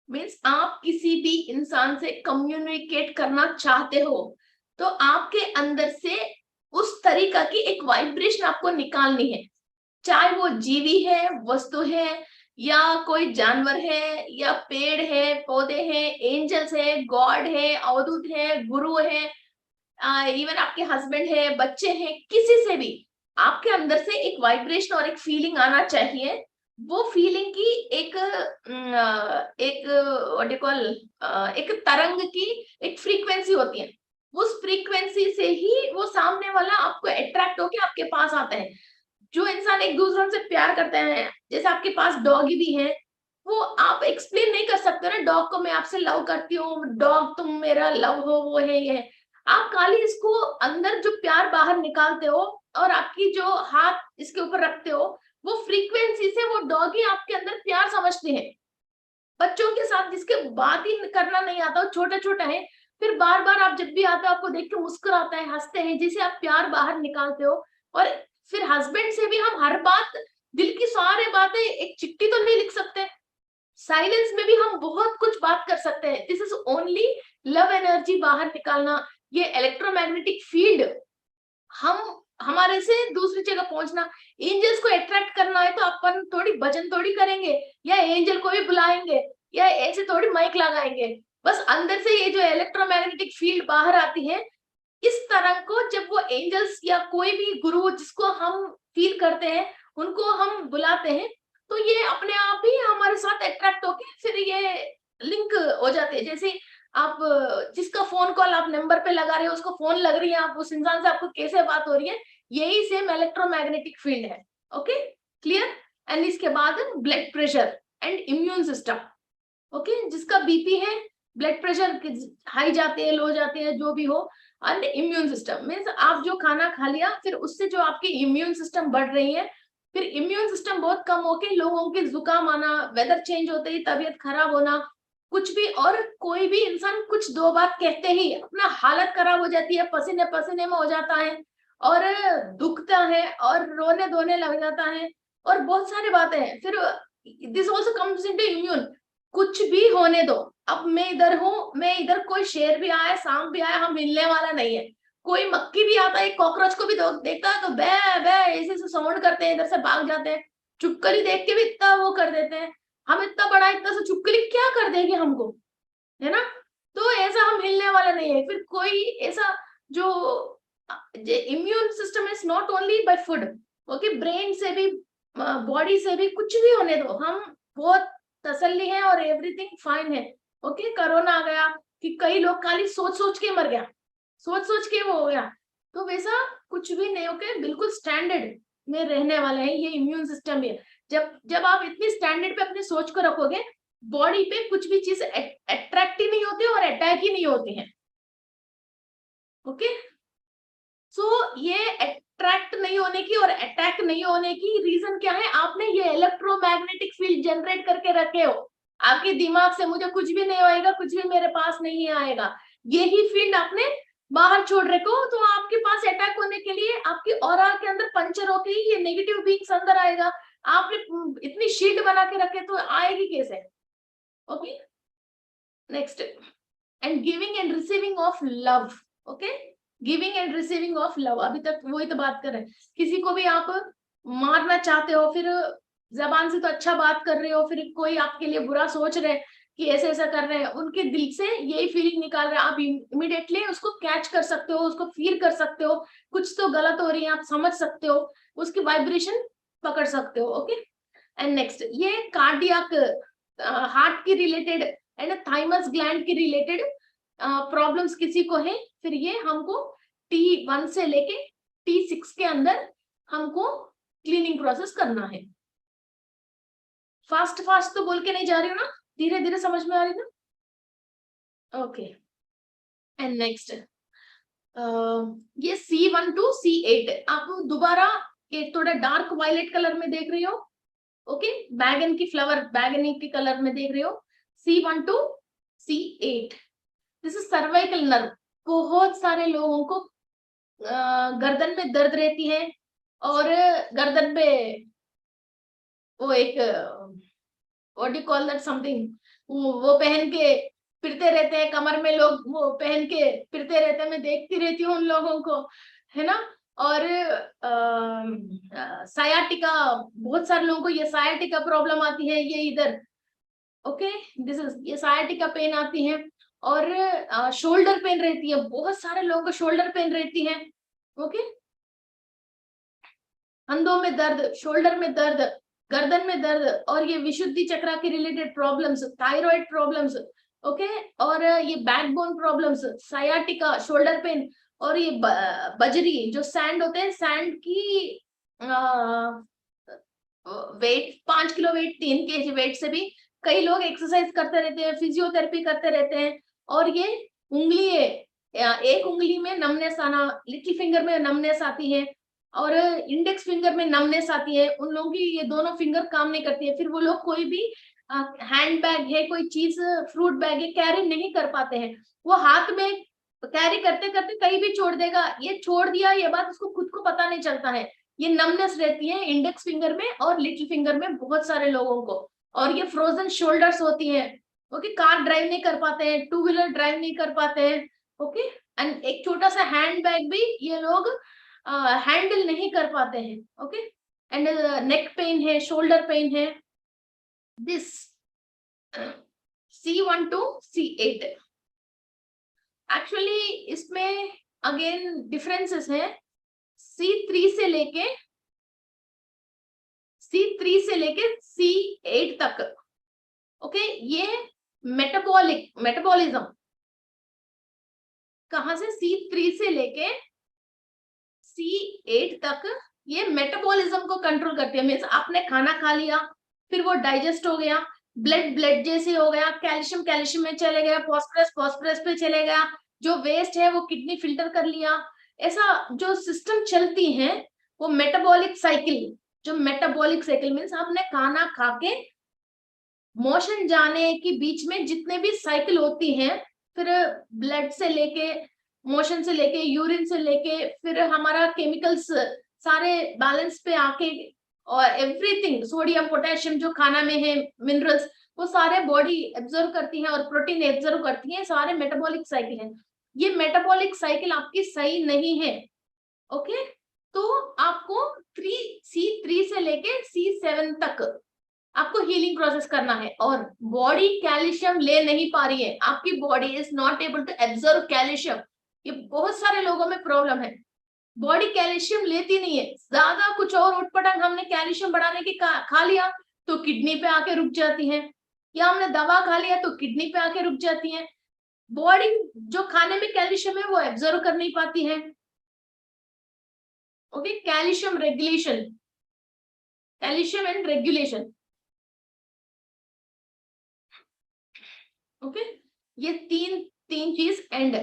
Means आप किसी भी इंसान से कम्युनिकेट करना चाहते हो तो आपके अंदर से उस तरीका की एक वाइब्रेशन आपको निकालनी है, चाहे वो जीवी है, वस्तु है, या कोई जानवर है, या पेड़ है, पौधे हैं, एंजल्स है, गॉड है, अवधूत है, गुरु है, इवन आपके हस्बैंड है, बच्चे हैं, किसी से भी आपके अंदर से एक वाइब्रेशन और एक फीलिंग आना चाहिए। वो फीलिंग की एक एक व्हाट डू कॉल, एक तरंग की एक फ्रीक्वेंसी होती है, उस फ्रीक्वेंसी से ही वो सामने वाला आपको अट्रैक्ट होके आपके पास आता है। जो इंसान एक दूसरे से प्यार करते हैं, जैसे आपके पास डॉगी भी है, वो आप एक्सप्लेन नहीं कर सकते ना, डॉग को मैं आपसे लव करती हूँ, डॉग तुम मेरा लव हो, वो है ये है। आप खाली इसको अंदर जो प्यार बाहर निकालते हो और आपकी जो हाथ इसके ऊपर रखते हो, वो फ्रीक्वेंसी से वो डॉगी आपके अंदर प्यार समझते हैं। बच्चों के साथ जिसके बात ही करना नहीं आता, छोटा छोटा है, फिर बार बार आप जब भी आते हो आपको देख के मुस्कुराता है, हंसते हैं, जिसे आप प्यार बाहर निकालते हो। और फिर हस्बैंड से भी हम हर बात, दिल की सारी बातें एक चिट्ठी तो नहीं लिख सकते, साइलेंस में भी हम बहुत कुछ बात कर सकते हैं। This is only love energy बाहर निकालना, ये इलेक्ट्रोमैग्नेटिक फील्ड, हम हमारे से दूसरी जगह पहुंचना। एंजल्स को अट्रैक्ट करना है तो अपन थोड़ी भजन थोड़ी करेंगे, या एंजल को भी बुलाएंगे, या ऐसे थोड़ी माइक लगाएंगे। बस अंदर से ये जो इलेक्ट्रोमैग्नेटिक फील्ड बाहर आती है, इस तरह को जब वो एंजल्स या कोई भी गुरु जिसको हम फील करते हैं उनको हम बुलाते हैं, तो ये अपने आप ही हमारे साथ अट्रैक्ट होके फिर ये लिंक हो जाते हैं। जैसे आप जिसका फोन कॉल आप नंबर पे लगा रहे हो, उसको फोन लग रही है, आप उस इंसान से आपको कैसे बात हो रही है, यही सेम इलेक्ट्रोमैग्नेटिक फील्ड है। Okay, clear. एंड इसके बाद blood pressure and immune system. Okay, जिसका बीपी है, ब्लड प्रेशर हाई जाते हैं, लो जाते हैं, जो भी हो। एंड इम्यून सिस्टम मीन्स आप जो खाना खा लिया फिर उससे जो आपकी इम्यून सिस्टम बढ़ रही है, फिर इम्यून सिस्टम बहुत कम होके लोगों के जुकाम आना, वेदर चेंज होते ही तबीयत खराब होना, कुछ भी, और कोई भी इंसान कुछ दो बात कहते ही अपना हालत खराब हो जाती है, पसीने पसीने में हो जाता है, और दुखता है, और रोने धोने लग जाता है, और बहुत सारी बातें हैं। फिर this also comes into immune. कुछ भी होने दो, अब मैं इधर हूँ, मैं इधर, कोई शेर भी आया, सांप भी आया, हम मिलने वाला नहीं है। कोई मक्खी भी आता है, कॉकरोच को भी देखता है तो बे बे ऐसे साउंड करते हैं, इधर से भाग जाते हैं। चुपकली देख के भी इतना वो कर देते हैं, हम इतना बड़ा, इतना सा चुपकली क्या कर देगी हमको, है ना। तो ऐसा हम हिलने वाला नहीं है। फिर कोई ऐसा जो immune system is not only by food, okay, brain से भी, बॉडी से भी, कुछ भी होने दो, हम बहुत तसल्ली है और एवरीथिंग फाइन है। ओके, कोरोना आ गया कि कई लोग खाली सोच सोच के मर गया, सोच सोच के वो हो गया, तो वैसा कुछ भी नहीं होके बिल्कुल स्टैंडर्ड में रहने वाला है ये इम्यून सिस्टम भी है। जब जब आप इतनी स्टैंडर्ड पे अपनी सोच को रखोगे, बॉडी पे कुछ भी चीज अट्रैक्ट ही नहीं होती और अटैक ही नहीं होती है। ओके, सो ये अट्रैक्ट नहीं होने की और अटैक नहीं होने की रीजन क्या है, आपने ये इलेक्ट्रोमैग्नेटिक फील्ड जनरेट करके रखे हो आपके दिमाग से, मुझे कुछ भी नहीं होएगा, कुछ भी मेरे पास नहीं आएगा, यही फील्ड आपने बाहर छोड़ रखो, तो आपके पास अटैक होने के लिए आपकी ऑरा के अंदर पंचर होके ही ये नेगेटिव बीइंग्स अंदर आएगा। आपने इतनी शीट बना के रखे तो आएगी कैसे। Okay, next, and giving and receiving of love. Okay, giving and receiving of love, अभी तक वही तो बात कर रहे हैं। किसी को भी आप मारना चाहते हो, फिर जबान से तो अच्छा बात कर रहे हो, फिर कोई आपके लिए बुरा सोच रहे हैं कि ऐसे ऐसा कर रहे हैं, उनके दिल से यही फीलिंग निकाल रहे हैं, आप इमिडिएटली उसको कैच कर सकते हो, उसको फील कर सकते हो, कुछ तो गलत हो रही है, आप समझ सकते हो, उसकी वाइब्रेशन पकड़ सकते हो। ओके, एंड नेक्स्ट, ये कार्डियक, हार्ट की रिलेटेड एंड थाइमस ग्लैंड की रिलेटेड प्रॉब्लम्स किसी को है, फिर ये हमको T1 से लेके T6 के अंदर हमको क्लीनिंग प्रोसेस करना है। फास्ट फास्ट तो बोल के नहीं जा रही हूँ ना, धीरे धीरे समझ में आ रही ना। ओके, एंड नेक्स्ट ये C1 to C8 आप दोबारा ये थोड़ा डार्क वायलेट कलर में देख रही हो। ओके, बैगन की फ्लावर बैगनी के कलर में देख रहे हो। C1 to C8 this is cervical nerve. बहुत सारे लोगों को गर्दन में दर्द रहती है और गर्दन पे वो एक what do call that something, वो पहन के फिरते रहते हैं, कमर में लोग वो पहन के फिरते रहते हैं, मैं देखती रहती हूँ उन लोगों को, है ना। और सायाटिका, बहुत सारे लोगों को ये सायाटिका प्रॉब्लम आती है, ये इधर। ओके, दिस इज ये सायाटिका पेन आती है। और शोल्डर पेन रहती है, बहुत सारे लोगों को शोल्डर पेन रहती है। ओके, कंधों में दर्द, शोल्डर में दर्द, गर्दन में दर्द, और ये विशुद्धि चक्र के related problems, thyroid problems. Okay, और ये backbone problems, sciatica, shoulder pain, और ये बजरी जो सैंड होते हैं, सैंड की weight 5 kilo weight, 3 kg weight से भी कई लोग एक्सरसाइज करते रहते हैं, फिजियोथेरेपी करते रहते हैं। और ये उंगली है, एक उंगली में नमनेस आना, लिटिल फिंगर में नमनेस आती है और इंडेक्स फिंगर में नमनेस आती है। उन लोगों की ये दोनों फिंगर काम नहीं करती है, फिर वो लोग कोई भी हैंड बैग है, कोई चीज फ्रूट बैग है, कैरी नहीं कर पाते हैं। वो हाथ में कैरी करते करते कहीं भी छोड़ देगा, ये छोड़ दिया, ये बात उसको खुद को पता नहीं चलता है। ये नमनेस रहती है इंडेक्स फिंगर में और लिटिल फिंगर में बहुत सारे लोगों को। और ये फ्रोजन शोल्डर्स होती है। ओके, कार ड्राइव नहीं कर पाते हैं, 2 व्हीलर ड्राइव नहीं कर पाते हैं। ओके, एंड एक छोटा सा हैंड बैग भी ये लोग हैंडल नहीं कर पाते हैं। ओके, एंड नेक पेन है, शोल्डर पेन है। This C1 to C8 actually इसमें अगेन डिफरेंसेस हैं। C3 से लेके C8 तक। ओके, ये मेटाबॉलिज्म कहां से C3 से लेके C8 तक ये मेटाबॉलिज्म को कंट्रोल करती है। मीन्स आपने खाना खा लिया, फिर वो डाइजेस्ट हो गया, ब्लड जैसे हो गया, कैल्शियम में चले गया, फॉस्फोरस पे चले गया, जो वेस्ट है वो किडनी फिल्टर कर लिया। ऐसा जो सिस्टम चलती है वो मेटाबॉलिक साइकिल, जो मेटाबॉलिक साइकिल मीन्स आपने खाना खा के मोशन जाने के बीच में जितने भी साइकिल होती हैं, फिर ब्लड से लेके, मोशन से लेके, यूरिन से लेके, फिर हमारा केमिकल्स सारे बैलेंस पे आके, और एवरीथिंग, सोडियम पोटेशियम जो खाना में है, मिनरल्स, वो सारे बॉडी एब्जॉर्व करती है और प्रोटीन एब्जॉर्व करती है, सारे मेटाबॉलिक साइकिल है। ये मेटाबॉलिक साइकिल आपकी सही नहीं है। ओके, तो आपको C3 से लेके C7 तक आपको हीलिंग प्रोसेस करना है। और बॉडी कैल्शियम ले नहीं पा रही है, आपकी body is not able to absorb calcium. ये बहुत सारे लोगों में प्रॉब्लम है, बॉडी कैल्शियम लेती नहीं है, ज्यादा कुछ और उठपटांग हमने कैल्शियम बढ़ाने की खा लिया तो किडनी पे आके रुक जाती है, या हमने दवा खा लिया तो किडनी पे आके रुक जाती है। बॉडी जो खाने में कैल्शियम है वो एब्जॉर्व कर नहीं पाती है। Okay, calcium regulation, calcium and regulation. Okay, ये तीन चीज। And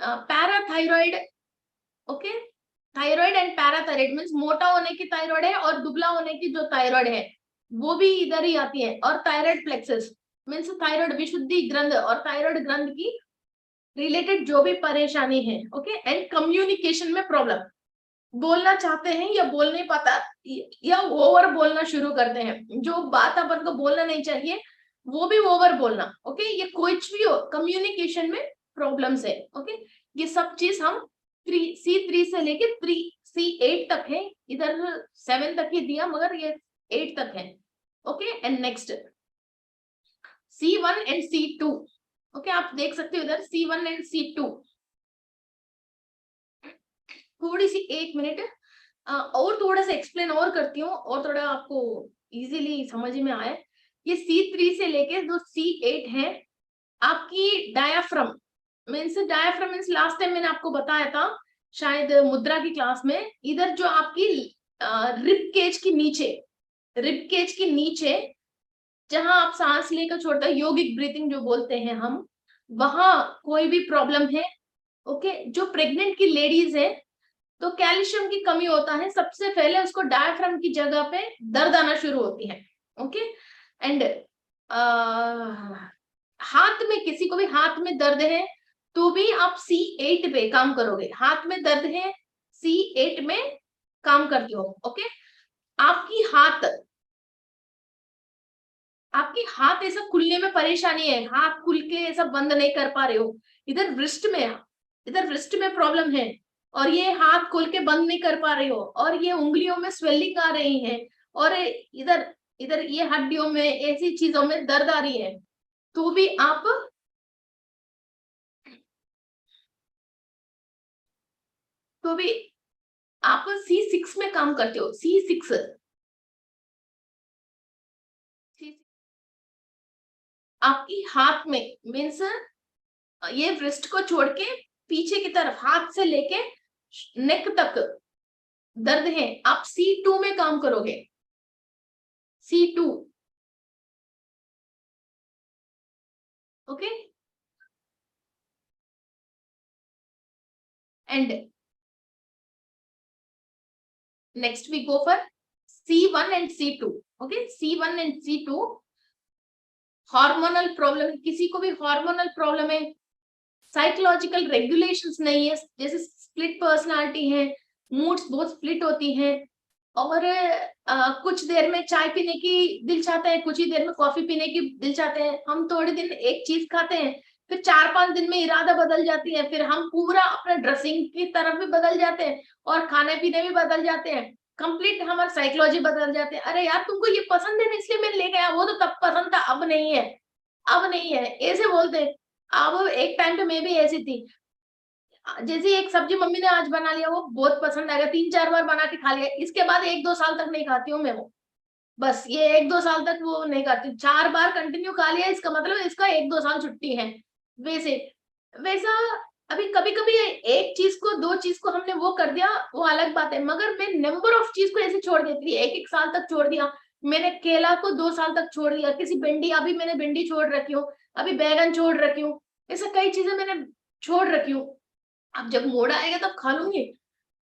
parathyroid. Okay, thyroid and parathyroid means मोटा होने की थायराइड है और दुबला होने की जो थायराइड है वो भी इधर ही आती है। और थायराइड प्लेक्सस मीन्स थायराइड विशुद्धि ग्रंथ और थायराइड ग्रंथ की रिलेटेड जो भी परेशानी है। ओके, एंड कम्युनिकेशन में प्रॉब्लम, बोलना चाहते हैं या बोल नहीं पाता, या ओवर बोलना शुरू करते हैं, जो बात अपन को बोलना नहीं चाहिए वो भी ओवर बोलना। ओके, ये कुछ भी हो, कम्युनिकेशन में प्रॉब्लम्स है। ओके, ये सब चीज हम C3 से लेके C8 तक है, इधर 7 तक ही दिया मगर ये 8 तक है। Okay, and next C1 and C2। Okay, आप देख सकते हो इधर C1 एंड C2। थोड़ी सी 1 मिनट और थोड़ा सा एक्सप्लेन और करती हूँ और थोड़ा आपको इजीली समझ में आए। ये C3 से लेके जो C8 है, आपकी diaphragm, means diaphragm means last time मैंने आपको बताया था शायद मुद्रा की क्लास में, इधर जो आपकी रिब केज के नीचे जहां आप सांस लेकर छोड़ते हैं, योगिक ब्रीथिंग जो बोलते हैं हम, वहां कोई भी प्रॉब्लम है, ओके, जो प्रेग्नेंट की लेडीज है तो कैल्शियम की कमी होता है, सबसे पहले उसको डायफ्राम की जगह पे दर्द आना शुरू होती है, ओके। एंड हाथ में, किसी को भी हाथ में दर्द है तो भी आप C8 पे काम करोगे। हाथ में दर्द है, C8 में काम करते हो, ओके। आपकी हाथ ऐसा खुलने में परेशानी है, हाथ खुल के ऐसा बंद नहीं कर पा रहे हो, इधर रिस्ट में प्रॉब्लम है, और ये हाथ खोल के बंद नहीं कर पा रहे हो, और ये उंगलियों में स्वेलिंग आ रही है, और इधर इधर ये हड्डियों में, ऐसी चीजों में दर्द आ रही है, तो भी आप C6 में काम करते हो। C6 आपकी हाथ में मीन्स ये रिस्ट को छोड़ के पीछे की तरफ हाथ से लेके नेक तक दर्द है, आप C2 में काम करोगे। C2, okay. And next we go for C1 and C2, okay. C1 and C2 hormonal problem, किसी को भी हार्मोनल प्रॉब्लम है, साइकोलॉजिकल रेगुलेशंस नहीं है, जैसे स्प्लिट पर्सनालिटी है, मूड्स बहुत स्प्लिट होती हैं, और कुछ देर में चाय पीने की दिल चाहता है, कुछ ही देर में कॉफी पीने की दिल चाहते हैं, हम थोड़े दिन एक चीज खाते हैं, फिर 4-5 दिन में इरादा बदल जाती है, फिर हम पूरा अपने ड्रेसिंग की तरफ भी बदल जाते हैं और खाने पीने भी बदल जाते हैं, कंप्लीट हमारा साइकोलॉजी बदल जाते हैं। अरे यार तुमको ये पसंद है ना इसलिए मैंने ले गया, वो तो तब पसंद था, अब नहीं है, अब नहीं है, ऐसे बोलते हैं। अब एक टाइम पे मैं भी ऐसी थी, जैसे एक सब्जी मम्मी ने आज बना लिया, वो बहुत पसंद आ गया, 3-4 बार बना के खा लिया, इसके बाद 1-2 साल तक नहीं खाती हूँ मैं वो, बस ये 1-2 साल तक वो नहीं खाती। 4 बार कंटिन्यू खा लिया, इसका मतलब इसका 1-2 साल छुट्टी है, वैसे वैसा। अभी कभी कभी एक चीज को, दो चीज को हमने वो कर दिया, वो अलग बात है, मगर मैं नंबर ऑफ चीज को ऐसे छोड़ देती थी, 1-1 साल तक छोड़ दिया मैंने, केला को 2 साल तक छोड़ दिया, किसी भिंडी, अभी मैंने भिंडी छोड़ रखी हूँ, अभी बैगन छोड़ रखी हूँ, ऐसा कई चीजें मैंने छोड़ रखी हूँ। अब जब मोड़ आएगा तब खा लूंगी,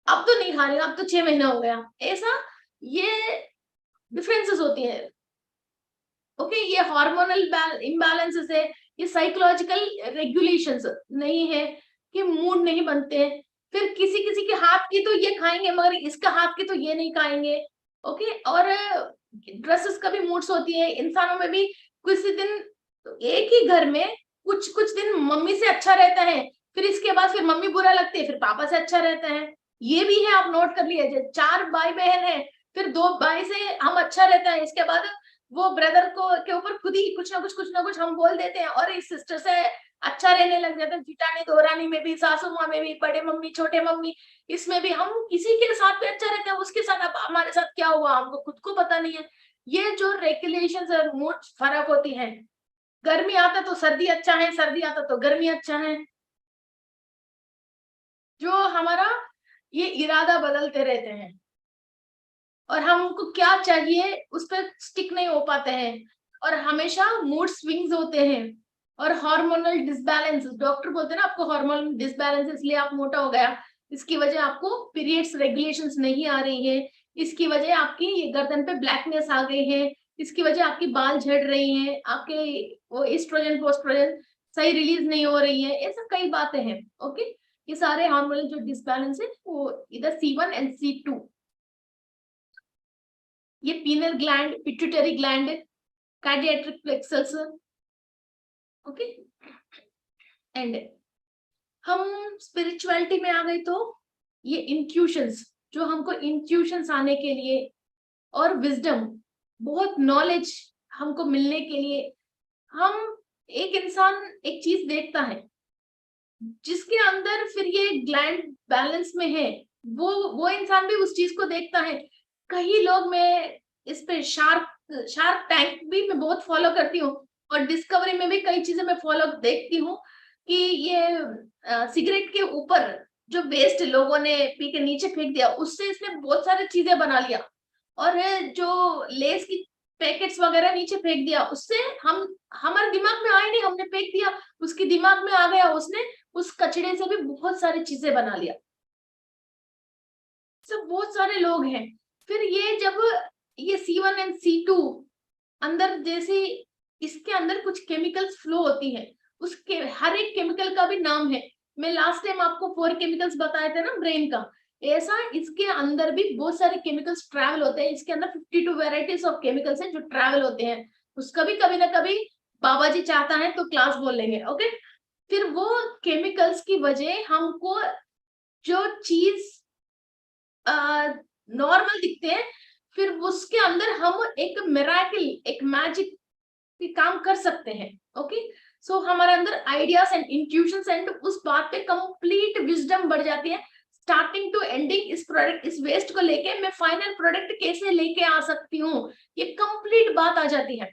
अब तो नहीं खा रही हूँ, अब तो 6 महीना हो गया, ऐसा ये डिफरेंसेस होती है, ओके। ये हार्मोनल इम्बैलेंसेस है, ये साइकोलॉजिकल रेगुलेशंस नहीं है, कि मूड नहीं बनते हैं, फिर किसी किसी के हाथ की तो ये खाएंगे मगर इसका हाथ की तो ये नहीं खाएंगे, ओके। और ड्रेसेस का भी मूड्स होती है, इंसानों में भी किसी दिन एक ही घर में कुछ कुछ दिन मम्मी से अच्छा रहता है, फिर इसके बाद फिर मम्मी बुरा लगती है, फिर पापा से अच्छा रहता है, ये भी है, आप नोट कर लीजिए। 4 भाई बहन है, फिर 2 भाई से हम अच्छा रहता है, इसके बाद वो ब्रदर को के ऊपर खुद ही कुछ ना कुछ हम बोल देते हैं, और इस सिस्टर से अच्छा रहने लग जाता है, जिटानी दोरानी में भी, सासू माँ में भी, बड़े मम्मी छोटे मम्मी, इसमें भी हम किसी के साथ भी अच्छा रहता है, उसके साथ अब हमारे साथ क्या हुआ हमको खुद को पता नहीं है। ये जो रेगुलेशन और मूड फर्क होती है, गर्मी आता तो सर्दी अच्छा है, सर्दी आता तो गर्मी अच्छा है, जो हमारा ये इरादा बदलते रहते हैं, और हमको क्या चाहिए उस पर स्टिक नहीं हो पाते हैं, और हमेशा मूड स्विंग्स होते हैं, और हार्मोनल डिसबैलेंस, डॉक्टर बोलते हैं ना आपको हार्मोनल डिसबैलेंस इसलिए आप मोटा हो गया, इसकी वजह आपको पीरियड्स रेगुलेशंस नहीं आ रही है, इसकी वजह आपकी ये गर्दन पे ब्लैकनेस आ गई है, इसकी वजह आपकी बाल झड़ रही हैं, आपके वो एस्ट्रोजन पोस्ट्रोजन सही रिलीज नहीं हो रही है, ऐसा कई बातें हैं, ओके। ये सारे हार्मोनल जो डिसबैलेंस है वो इधर C1 एंड C2, ये pineal gland, pituitary gland, cardiac plexus, okay. And हम स्पिरिचुअलिटी में आ गए तो ये इंट्यूशंस, जो हमको इंट्यूशंस आने के लिए और विजडम, बहुत नॉलेज हमको मिलने के लिए, हम एक इंसान एक चीज देखता है जिसके अंदर फिर ये ग्लैंड बैलेंस में है, वो इंसान भी उस चीज को देखता है। कई लोग, मैं इस पे शार्क शार्क टैंक भी मैं बहुत फॉलो करती हूँ, और डिस्कवरी में भी कई चीजें मैं फॉलो देखती हूँ, कि ये सिगरेट के ऊपर जो वेस्ट लोगों ने पी के नीचे फेंक दिया, उससे इसने बहुत सारी चीजें बना लिया। और जो लेस की पैकेट्स वगैरह नीचे फेंक दिया, उससे हम हमारे दिमाग में आए नहीं, हमने फेंक दिया, उसके दिमाग में आ गया, उसने उस कचड़े से भी बहुत सारी चीजें बना लिया। सब बहुत सारे लोग हैं। फिर ये जब ये C1 एंड C2 अंदर जैसे इसके अंदर कुछ केमिकल्स फ्लो होती है, उसके हर एक केमिकल का भी नाम है। मैं लास्ट टाइम आपको 4 केमिकल्स बताए थे ना ब्रेन का, ऐसा इसके अंदर भी बहुत सारे केमिकल्स ट्रैवल होते हैं। इसके अंदर 52 वेराइटीज ऑफ केमिकल्स हैं जो ट्रैवल होते हैं। उसका भी कभी ना कभी बाबा जी चाहता है तो क्लास बोल लेंगे, ओके। फिर वो केमिकल्स की वजह हमको जो चीज नॉर्मल दिखते हैं, फिर उसके अंदर हम एक मिराकिल, एक मैजिक भी काम कर सकते हैं, ओके। सो हमारे अंदर आइडियाज एंड इंट्यूशंस एंड उस बात पे कंप्लीट विजडम बढ़ जाती है। स्टार्टिंग टू एंडिंग इस प्रोडक्ट, इस वेस्ट को लेके मैं फाइनल प्रोडक्ट कैसे लेके आ सकती हूँ, ये कंप्लीट बात आ जाती है।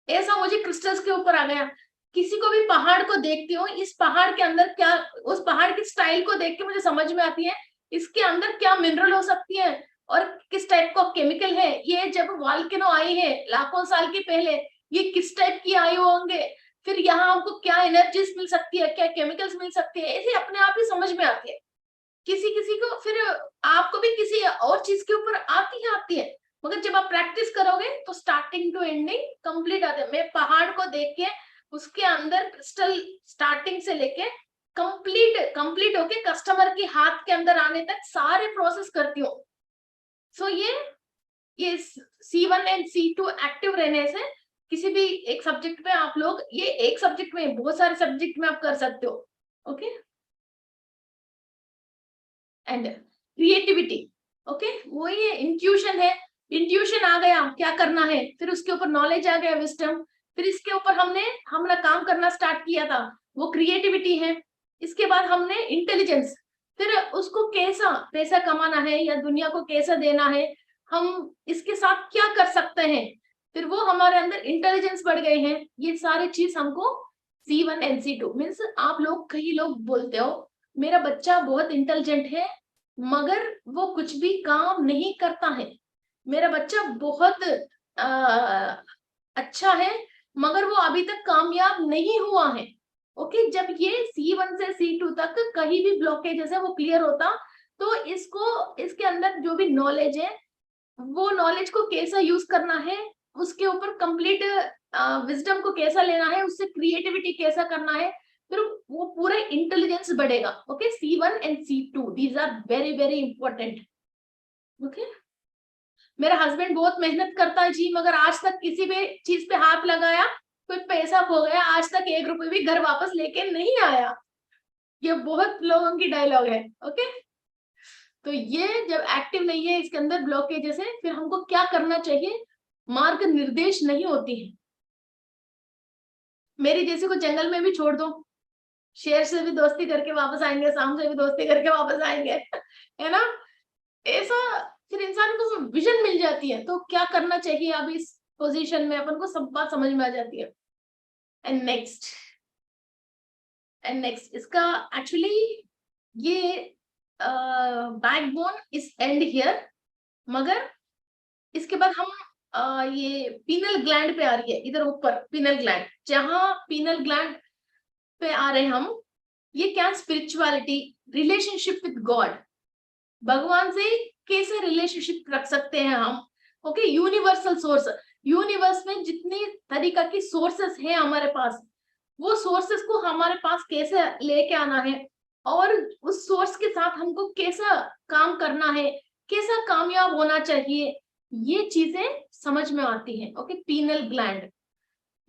ऐसा मुझे क्रिस्टल्स के ऊपर आ गया। किसी को भी पहाड़ को देखती हूँ, इस पहाड़ के अंदर क्या, उस पहाड़ की स्टाइल को देख के मुझे समझ में आती है इसके अंदर क्या मिनरल हो सकती है और किस टाइप का केमिकल है। ये जब वॉल्केनो आई है लाखों साल के पहले, ये किस टाइप की आए होंगे, फिर यहाँ हमको क्या एनर्जीज मिल सकती है, क्या केमिकल्स मिल सकते हैं, ऐसे अपने आप ही समझ में आती है। किसी किसी को, फिर आपको भी किसी और चीज के ऊपर आती है, मगर जब आप प्रैक्टिस करोगे तो स्टार्टिंग टू एंडिंग कंप्लीट आते हैं। मैं पहाड़ को देख के उसके अंदर क्रिस्टल स्टार्टिंग से लेके कंप्लीट होके कस्टमर के हाथ के अंदर आने तक सारे प्रोसेस करती हूँ। सो ये C1 एंड C2 एक्टिव रहने से किसी भी एक सब्जेक्ट में आप लोग, ये एक सब्जेक्ट में, बहुत सारे सब्जेक्ट में आप कर सकते हो, ओके। एंड क्रिएटिविटी, ओके, वो ये इंट्यूशन है। इंट्यूशन आ गया क्या करना है, फिर उसके ऊपर नॉलेज आ गया, विस्डम, फिर इसके ऊपर हमने हमारा काम करना स्टार्ट किया था, वो क्रिएटिविटी है। इसके बाद हमने इंटेलिजेंस, फिर उसको कैसा पैसा कमाना है या दुनिया को कैसा देना है, हम इसके साथ क्या कर सकते हैं, फिर वो हमारे अंदर इंटेलिजेंस बढ़ गए हैं। ये सारी चीज हमको C1 एंड C2 मीन्स, आप लोग, कई लोग बोलते हो मेरा बच्चा बहुत इंटेलिजेंट है मगर वो कुछ भी काम नहीं करता है, मेरा बच्चा बहुत अच्छा है मगर वो अभी तक कामयाब नहीं हुआ है, ओके। जब ये C1 से C2 तक कहीं भी ब्लॉकेज है वो क्लियर होता, तो इसको, इसके अंदर जो भी नॉलेज है, वो नॉलेज को कैसा यूज करना है, उसके ऊपर कंप्लीट विजडम को कैसा लेना है, उससे क्रिएटिविटी कैसा करना है, फिर वो पूरा इंटेलिजेंस बढ़ेगा, okay. C1 and C2 these are very very important, okay. मेरा हस्बैंड बहुत मेहनत करता है जी, मगर आज तक किसी भी चीज पे हाथ लगाया, कोई पैसा खो गया, आज तक 1 रुपए भी घर वापस लेके नहीं आया। ये बहुत लोगों की डायलॉग है, ओके। तो ये जब एक्टिव नहीं है, इसके अंदर ब्लॉकेजेस है, फिर हमको क्या करना चाहिए, मार्ग निर्देश नहीं होती है। मेरी जैसे को जंगल में भी छोड़ दो, शेर से भी दोस्ती करके वापस आएंगे, सांप से भी दोस्ती करके वापस आएंगे है ना, ऐसा। फिर इंसान को विजन मिल जाती है तो क्या करना चाहिए अब इस पोजीशन में, अपन को सब बात समझ में आ जाती है। एंड नेक्स्ट इसका एक्चुअली ये बैकबोन इज एंड हियर, मगर इसके बाद हम ये पीनल ग्लैंड पे आ रही है, इधर ऊपर पीनल ग्लैंड, जहां पीनल ग्लैंड पे आ रहे हैं हम, ये क्या, स्पिरिचुअलिटी, रिलेशनशिप विद गॉड, भगवान से कैसे रिलेशनशिप रख सकते हैं हम, ओके। यूनिवर्सल सोर्स, यूनिवर्स में जितनी तरीका की सोर्सेस है हमारे पास, वो सोर्सेस को हमारे पास कैसे लेके आना है, और उस सोर्स के साथ हमको कैसा काम करना है, कैसा कामयाब होना चाहिए, ये चीजें समझ में आती हैं, ओके। पीनल ग्लैंड,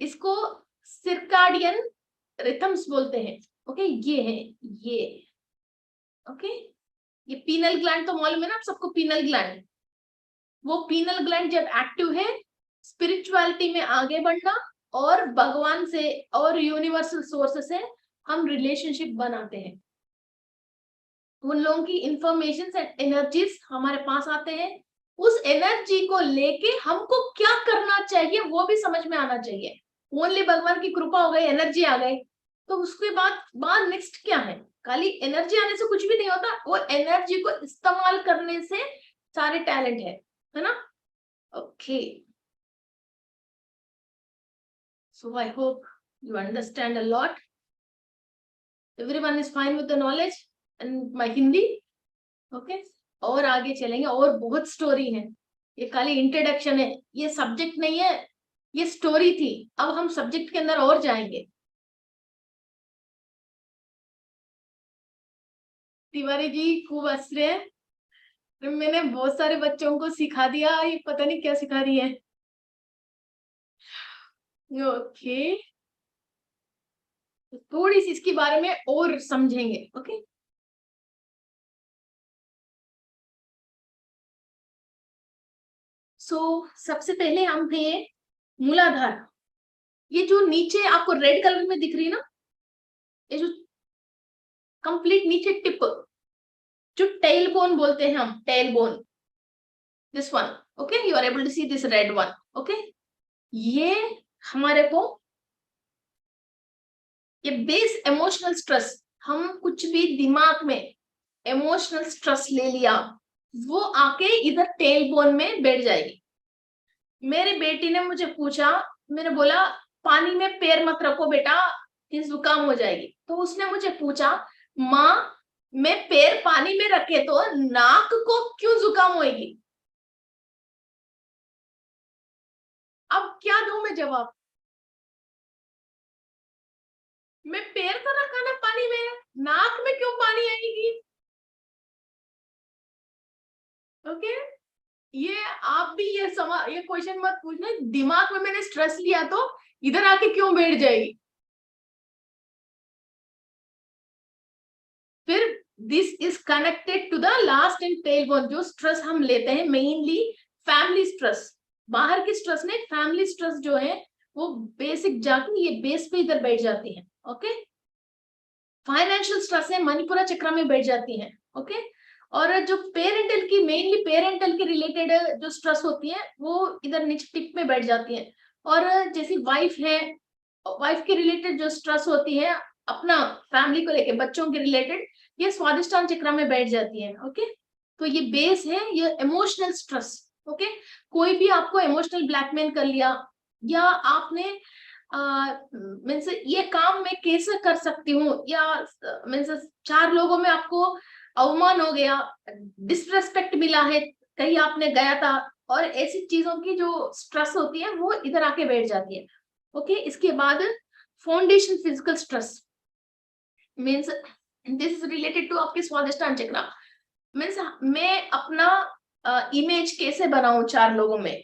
इसको सिरकाडियन रिथम्स बोलते हैं, ओके। ये है ये, ओके। ये पीनल ग्लैंड तो मालूम है ना आप सबको, पीनल ग्लैंड, वो पीनल ग्लैंड जब एक्टिव है, स्पिरिचुअलिटी में आगे बढ़ना और भगवान से और यूनिवर्सल सोर्स से हम रिलेशनशिप बनाते हैं। उन लोगों की इंफॉर्मेशन एंड एनर्जीज हमारे पास आते हैं, उस एनर्जी को लेके हमको क्या करना चाहिए वो भी समझ में आना चाहिए। ओनली भगवान की कृपा हो गई, एनर्जी आ गई, तो उसके बाद नेक्स्ट क्या है? खाली एनर्जी आने से कुछ भी नहीं होता, वो एनर्जी को इस्तेमाल करने से सारे टैलेंट है ना? Okay, so I hope you understand a lot. Everyone is fine with the knowledge and my Hindi. Okay, और आगे चलेंगे, और बहुत स्टोरी है, ये खाली इंट्रोडक्शन है, ये सब्जेक्ट नहीं है, ये स्टोरी थी। अब हम सब्जेक्ट के अंदर और जाएंगे। तिवारी जी खूब हंस रहे हैं, मैंने बहुत सारे बच्चों को सिखा दिया, ये पता नहीं क्या सिखा रही है। ओके, थोड़ी सी इसके बारे में और समझेंगे। ओके, सो सबसे पहले हम थे मूलाधार। ये जो नीचे आपको रेड कलर में दिख रही है ना, ये जो कंप्लीट नीचे टिप, जो टेल बोन बोलते हैं हम, tail bone, this one. Okay, you are able to see this red one. Okay, ये हमारे को, ये बेस इमोशनल स्ट्रेस, हम कुछ भी दिमाग में इमोशनल स्ट्रेस ले लिया, वो आके इधर टेल बोन में बैठ जाएगी। मेरी बेटी ने मुझे पूछा, मैंने बोला पानी में पैर मत रखो बेटा, कि जुकाम हो जाएगी। तो उसने मुझे पूछा, माँ मैं पैर पानी में रखे तो नाक को क्यों जुकाम होगी? अब क्या दूं मैं जवाब? मैं पैर तो रखा ना पानी में, नाक में क्यों पानी आएगी? ओके, ये आप भी ये क्वेश्चन मत पूछना, दिमाग में मैंने स्ट्रेस लिया तो इधर आके क्यों बैठ जाएगी? फिर this is connected to the last end tail bone. जो स्ट्रेस हम लेते हैं मेनली फैमिली स्ट्रेस, बाहर की स्ट्रेस नहीं, फैमिली स्ट्रेस जो है वो बेसिक जाके ये बेस पे इधर बैठ जाती है। ओके, फाइनेंशियल स्ट्रेस है मणिपुरा चक्र में बैठ जाती है। ओके, और जो पेरेंटल की, मेनली पेरेंटल के रिलेटेड जो स्ट्रेस होती है वो इधर नीचे टिप में बैठ जाती है। और जैसी वाइफ है, वाइफ के रिलेटेड जो स्ट्रेस होती है अपना फैमिली को लेके, बच्चों के रिलेटेड, ये स्वादिष्टान चक्र में बैठ जाती है। ओके, तो ये बेस है, ये इमोशनल स्ट्रेस। ओके, कोई भी आपको इमोशनल ब्लैकमेल कर लिया, या आपने मीन्स ये काम मैं कैसे कर सकती हूँ, या मीन्स 4 लोगों में आपको अवमान हो गया, डिसरेस्पेक्ट मिला है, कहीं आपने गया था, और ऐसी चीजों की जो स्ट्रेस होती है वो इधर आके बैठ जाती है। ओके, इसके बाद foundation physical stress means this is related to आपके स्वादिष्टान चक्र। मीन्स मैं अपना इमेज कैसे बनाऊं 4 लोगों में,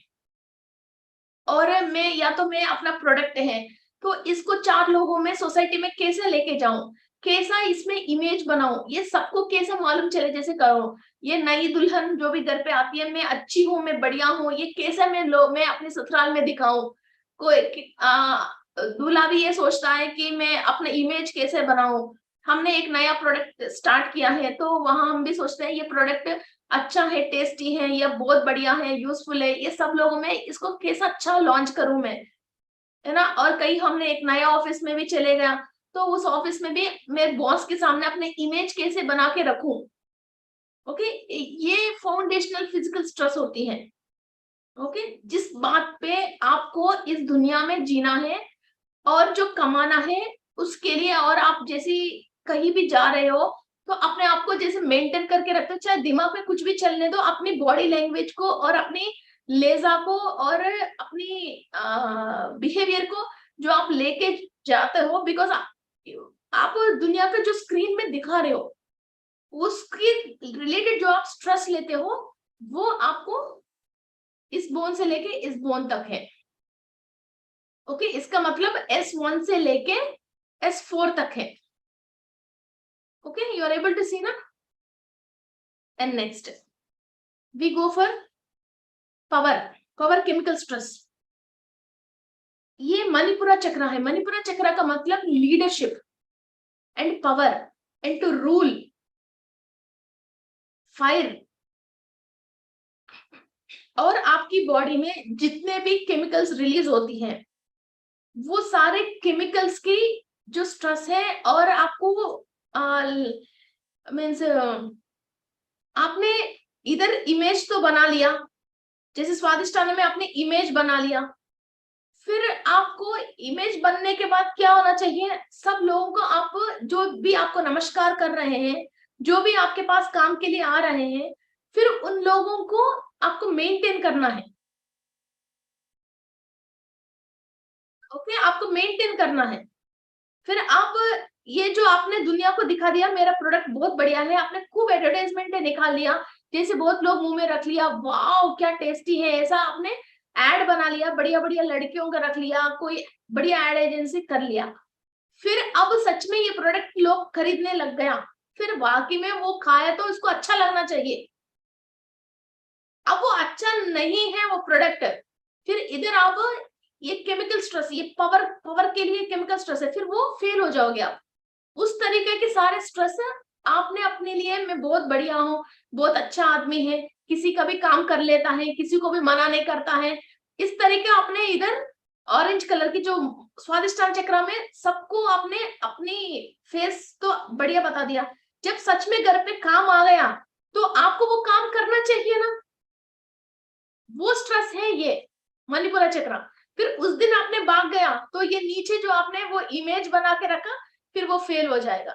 और मैं, या तो मैं अपना प्रोडक्ट है तो इसको 4 लोगों में सोसाइटी में कैसे लेके जाऊं, कैसा इसमें इमेज बनाऊं, ये सबको कैसे मालूम चले, जैसे करो ये नई दुल्हन जो भी घर पे आती है, मैं अच्छी हूँ, मैं बढ़िया हूँ, ये कैसे मैं अपने ससुराल में दिखाऊं। कोई दूल्हा भी ये सोचता है कि मैं अपना इमेज कैसे बनाऊं। हमने एक नया प्रोडक्ट स्टार्ट किया है तो वहां हम भी सोचते हैं ये प्रोडक्ट अच्छा है, टेस्टी है, या बहुत बढ़िया है, यूजफुल है, ये सब लोगों में इसको कैसा अच्छा लॉन्च करूं मैं, है ना? और कहीं हमने एक नया ऑफिस में भी चले गया तो उस ऑफिस में भी मैं बॉस के सामने अपने इमेज कैसे बना के रखूं। ओके, ये फाउंडेशनल फिजिकल स्ट्रेस होती है। ओके, जिस बात पे आपको इस दुनिया में जीना है और जो कमाना है उसके लिए, और आप जैसी कहीं भी जा रहे हो तो अपने आप को जैसे मेंटेन करके रखते हो, चाहे दिमाग में कुछ भी चलने दो, अपनी बॉडी लैंग्वेज को और अपनी लेजा को और अपनी बिहेवियर को जो आप लेके जाते हो, बिकॉज आप दुनिया का जो स्क्रीन में दिखा रहे हो उसके रिलेटेड जो आप स्ट्रेस लेते हो वो आपको इस बोन से लेके इस बोन तक है। ओके, इसका मतलब S1 से लेके S4 तक है। Okay, you are able to see ना? And next we go for power chemical stress. ये मणिपुरा चक्र है। मणिपुरा चक्र का मतलब leadership and power and to rule, fire. और आपकी बॉडी में जितने भी केमिकल्स रिलीज होती हैं वो सारे केमिकल्स की जो स्ट्रेस है, और आपको मीन्स आपने इधर इमेज तो बना लिया, जैसे स्वादिष्टान में आपने इमेज बना लिया, फिर आपको इमेज बनने के बाद क्या होना चाहिए, सब लोगों को, आप जो भी आपको नमस्कार कर रहे हैं, जो भी आपके पास काम के लिए आ रहे हैं, फिर उन लोगों को आपको मेंटेन करना है। ओके, आपको मेंटेन करना है। फिर आप ये जो आपने दुनिया को दिखा दिया मेरा प्रोडक्ट बहुत बढ़िया है, आपने खूब एडवर्टाइजमेंट निकाल लिया, जैसे बहुत लोग मुंह में रख लिया, वाओ क्या टेस्टी है, ऐसा आपने एड बना लिया, बढ़िया बढ़िया लड़कियों का रख लिया, कोई बढ़िया एड एजेंसी कर लिया, फिर अब सच में ये प्रोडक्ट लोग खरीदने लग गया, फिर वाकई में वो खाए तो इसको अच्छा लगना चाहिए। अब वो अच्छा नहीं है वो प्रोडक्ट, फिर इधर आप ये केमिकल स्ट्रेस, ये पावर पावर के लिए केमिकल स्ट्रेस है, फिर वो फेल हो जाओगे आप। उस तरीके के सारे स्ट्रेस आपने अपने लिए, मैं बहुत बढ़िया हूँ, बहुत अच्छा आदमी है, किसी का भी काम कर लेता है, किसी को भी मना नहीं करता है, इस तरीके आपने इधर ऑरेंज कलर की जो स्वादिष्टान चक्रा में सबको आपने अपनी फेस तो बढ़िया बता दिया, जब सच में घर पे काम आ गया तो आपको वो काम करना चाहिए ना, वो स्ट्रेस है ये मणिपुरा चक्र। फिर उस दिन आपने भाग गया तो ये नीचे जो आपने वो इमेज बना के रखा, फिर वो फेल हो जाएगा,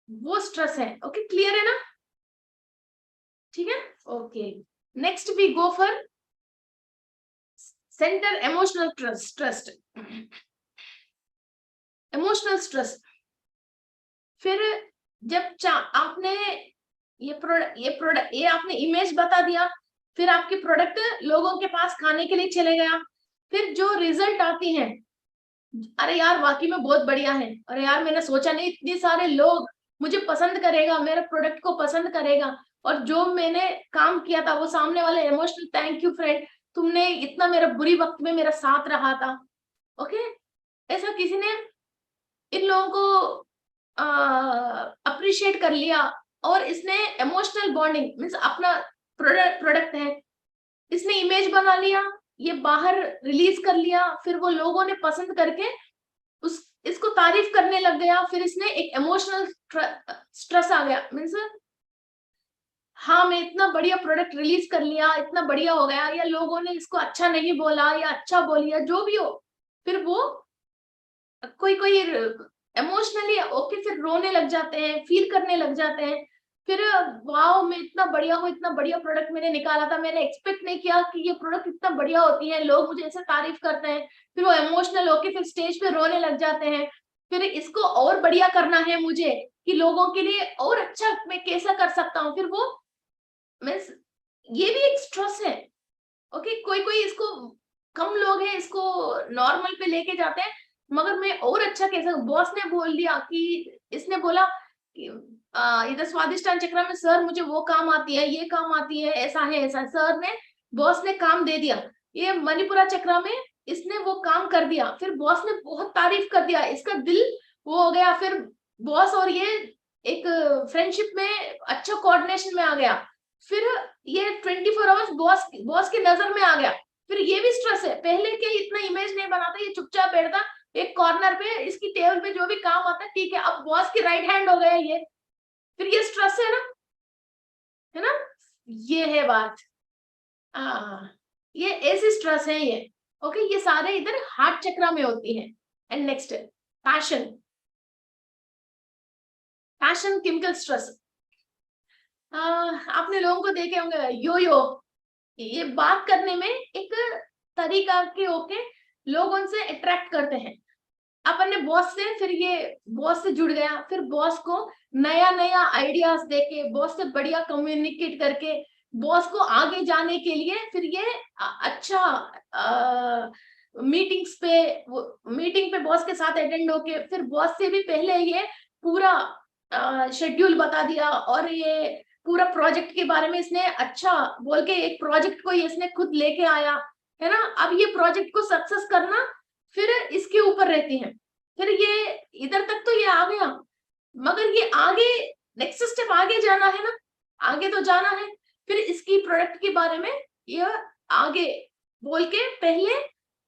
वो स्ट्रेस है। ओके, क्लियर है ना? ठीक है, okay. Next we go for center emotional trust, emotional stress. फिर जब आपने ये आपने इमेज बता दिया, फिर आपकी प्रोडक्ट लोगों के पास खाने के लिए चले गया, फिर जो रिजल्ट आती है, अरे यार वाकई में बहुत बढ़िया है, अरे यार मैंने सोचा नहीं इतने सारे लोग मुझे पसंद करेगा, मेरे प्रोडक्ट को पसंद करेगा, और जो मैंने काम किया था वो सामने वाले इमोशनल, थैंक यू फ्रेंड, तुमने इतना मेरा बुरी वक्त में मेरा साथ रहा था। ओके, ऐसा किसी ने इन लोगों को अप्रिशिएट कर लिया, और इसने इमोशनल बॉन्डिंग मीन्स अपना प्रोडक्ट है, इसने इमेज बना लिया, ये बाहर रिलीज कर लिया, फिर वो लोगों ने पसंद करके उस इसको तारीफ करने लग गया, फिर इसने एक इमोशनल स्ट्रेस आ गया, मीन्स हाँ मैं इतना बढ़िया प्रोडक्ट रिलीज कर लिया, इतना बढ़िया हो गया, या लोगों ने इसको अच्छा नहीं बोला या अच्छा बोलिया, जो भी हो, फिर वो कोई कोई इमोशनली ओके फिर रोने लग जाते हैं, फील करने लग जाते हैं, फिर वाओ मैं इतना बढ़िया हूँ, इतना बढ़िया प्रोडक्ट मैंने निकाला था, मैंने एक्सपेक्ट नहीं किया कि ये प्रोडक्ट इतना बढ़िया होती है, लोग मुझे ऐसे तारीफ करते हैं, फिर वो इमोशनल होके फिर स्टेज पे रोने लग जाते हैं, फिर इसको और बढ़िया करना है मुझे, कि लोगों के लिए और अच्छा मैं कैसा कर सकता हूँ, फिर वो मीन्स ये भी एक स्ट्रेस है। ओके, कोई कोई इसको, कम लोग हैं इसको नॉर्मल पे लेके जाते हैं, मगर मैं और अच्छा कैसे, बॉस ने बोल दिया कि इसने बोला कि इधर स्वादिष्टान चक्र में सर मुझे वो काम आती है, ये काम आती है, ऐसा है ऐसा है, सर ने बॉस ने काम दे दिया, ये मणिपुरा चक्र में इसने वो काम कर दिया, फिर बॉस ने बहुत तारीफ कर दिया, इसका दिल वो हो गया, फिर बॉस और ये एक फ्रेंडशिप में अच्छा कोऑर्डिनेशन में आ गया, फिर ये 24 आवर्स बॉस बॉस की नजर में आ गया, फिर ये भी स्ट्रेस है, पहले के इतना इमेज नहीं बनाता, ये चुपचाप बैठता एक कॉर्नर पे, इसकी टेबल पे जो भी काम आता है ठीक है, अब बॉस की राइट हैंड हो गया ये, फिर ये स्ट्रेस है ना, ये है बात। ये ऐसी स्ट्रेस है ये। ओके, ये सारे इधर हार्ट चक्र में होती है। And next passion, passion chemical stress. आपने लोगों को देखे होंगे यो ये बात करने में एक तरीका के होके लोग उनसे अट्रैक्ट करते हैं, अपन ने बॉस से, फिर ये बॉस से जुड़ गया, फिर बॉस को नया नया आइडियाज देके, बॉस से बढ़िया कम्युनिकेट करके, बॉस को आगे जाने के लिए, फिर ये अच्छा मीटिंग्स पे, मीटिंग पे बॉस के साथ अटेंड होके, फिर बॉस से भी पहले ये पूरा शेड्यूल बता दिया, और ये पूरा प्रोजेक्ट के बारे में इसने अच्छा बोल के एक प्रोजेक्ट को इसने खुद लेके आया, है ना, अब ये प्रोजेक्ट को सक्सेस करना फिर इसके ऊपर रहती है, फिर ये इधर तक तो ये आ गया, मगर ये आगे नेक्स्ट स्टेप आगे जाना है ना, आगे तो जाना है, फिर इसकी प्रोडक्ट के बारे में ये आगे बोल के पहले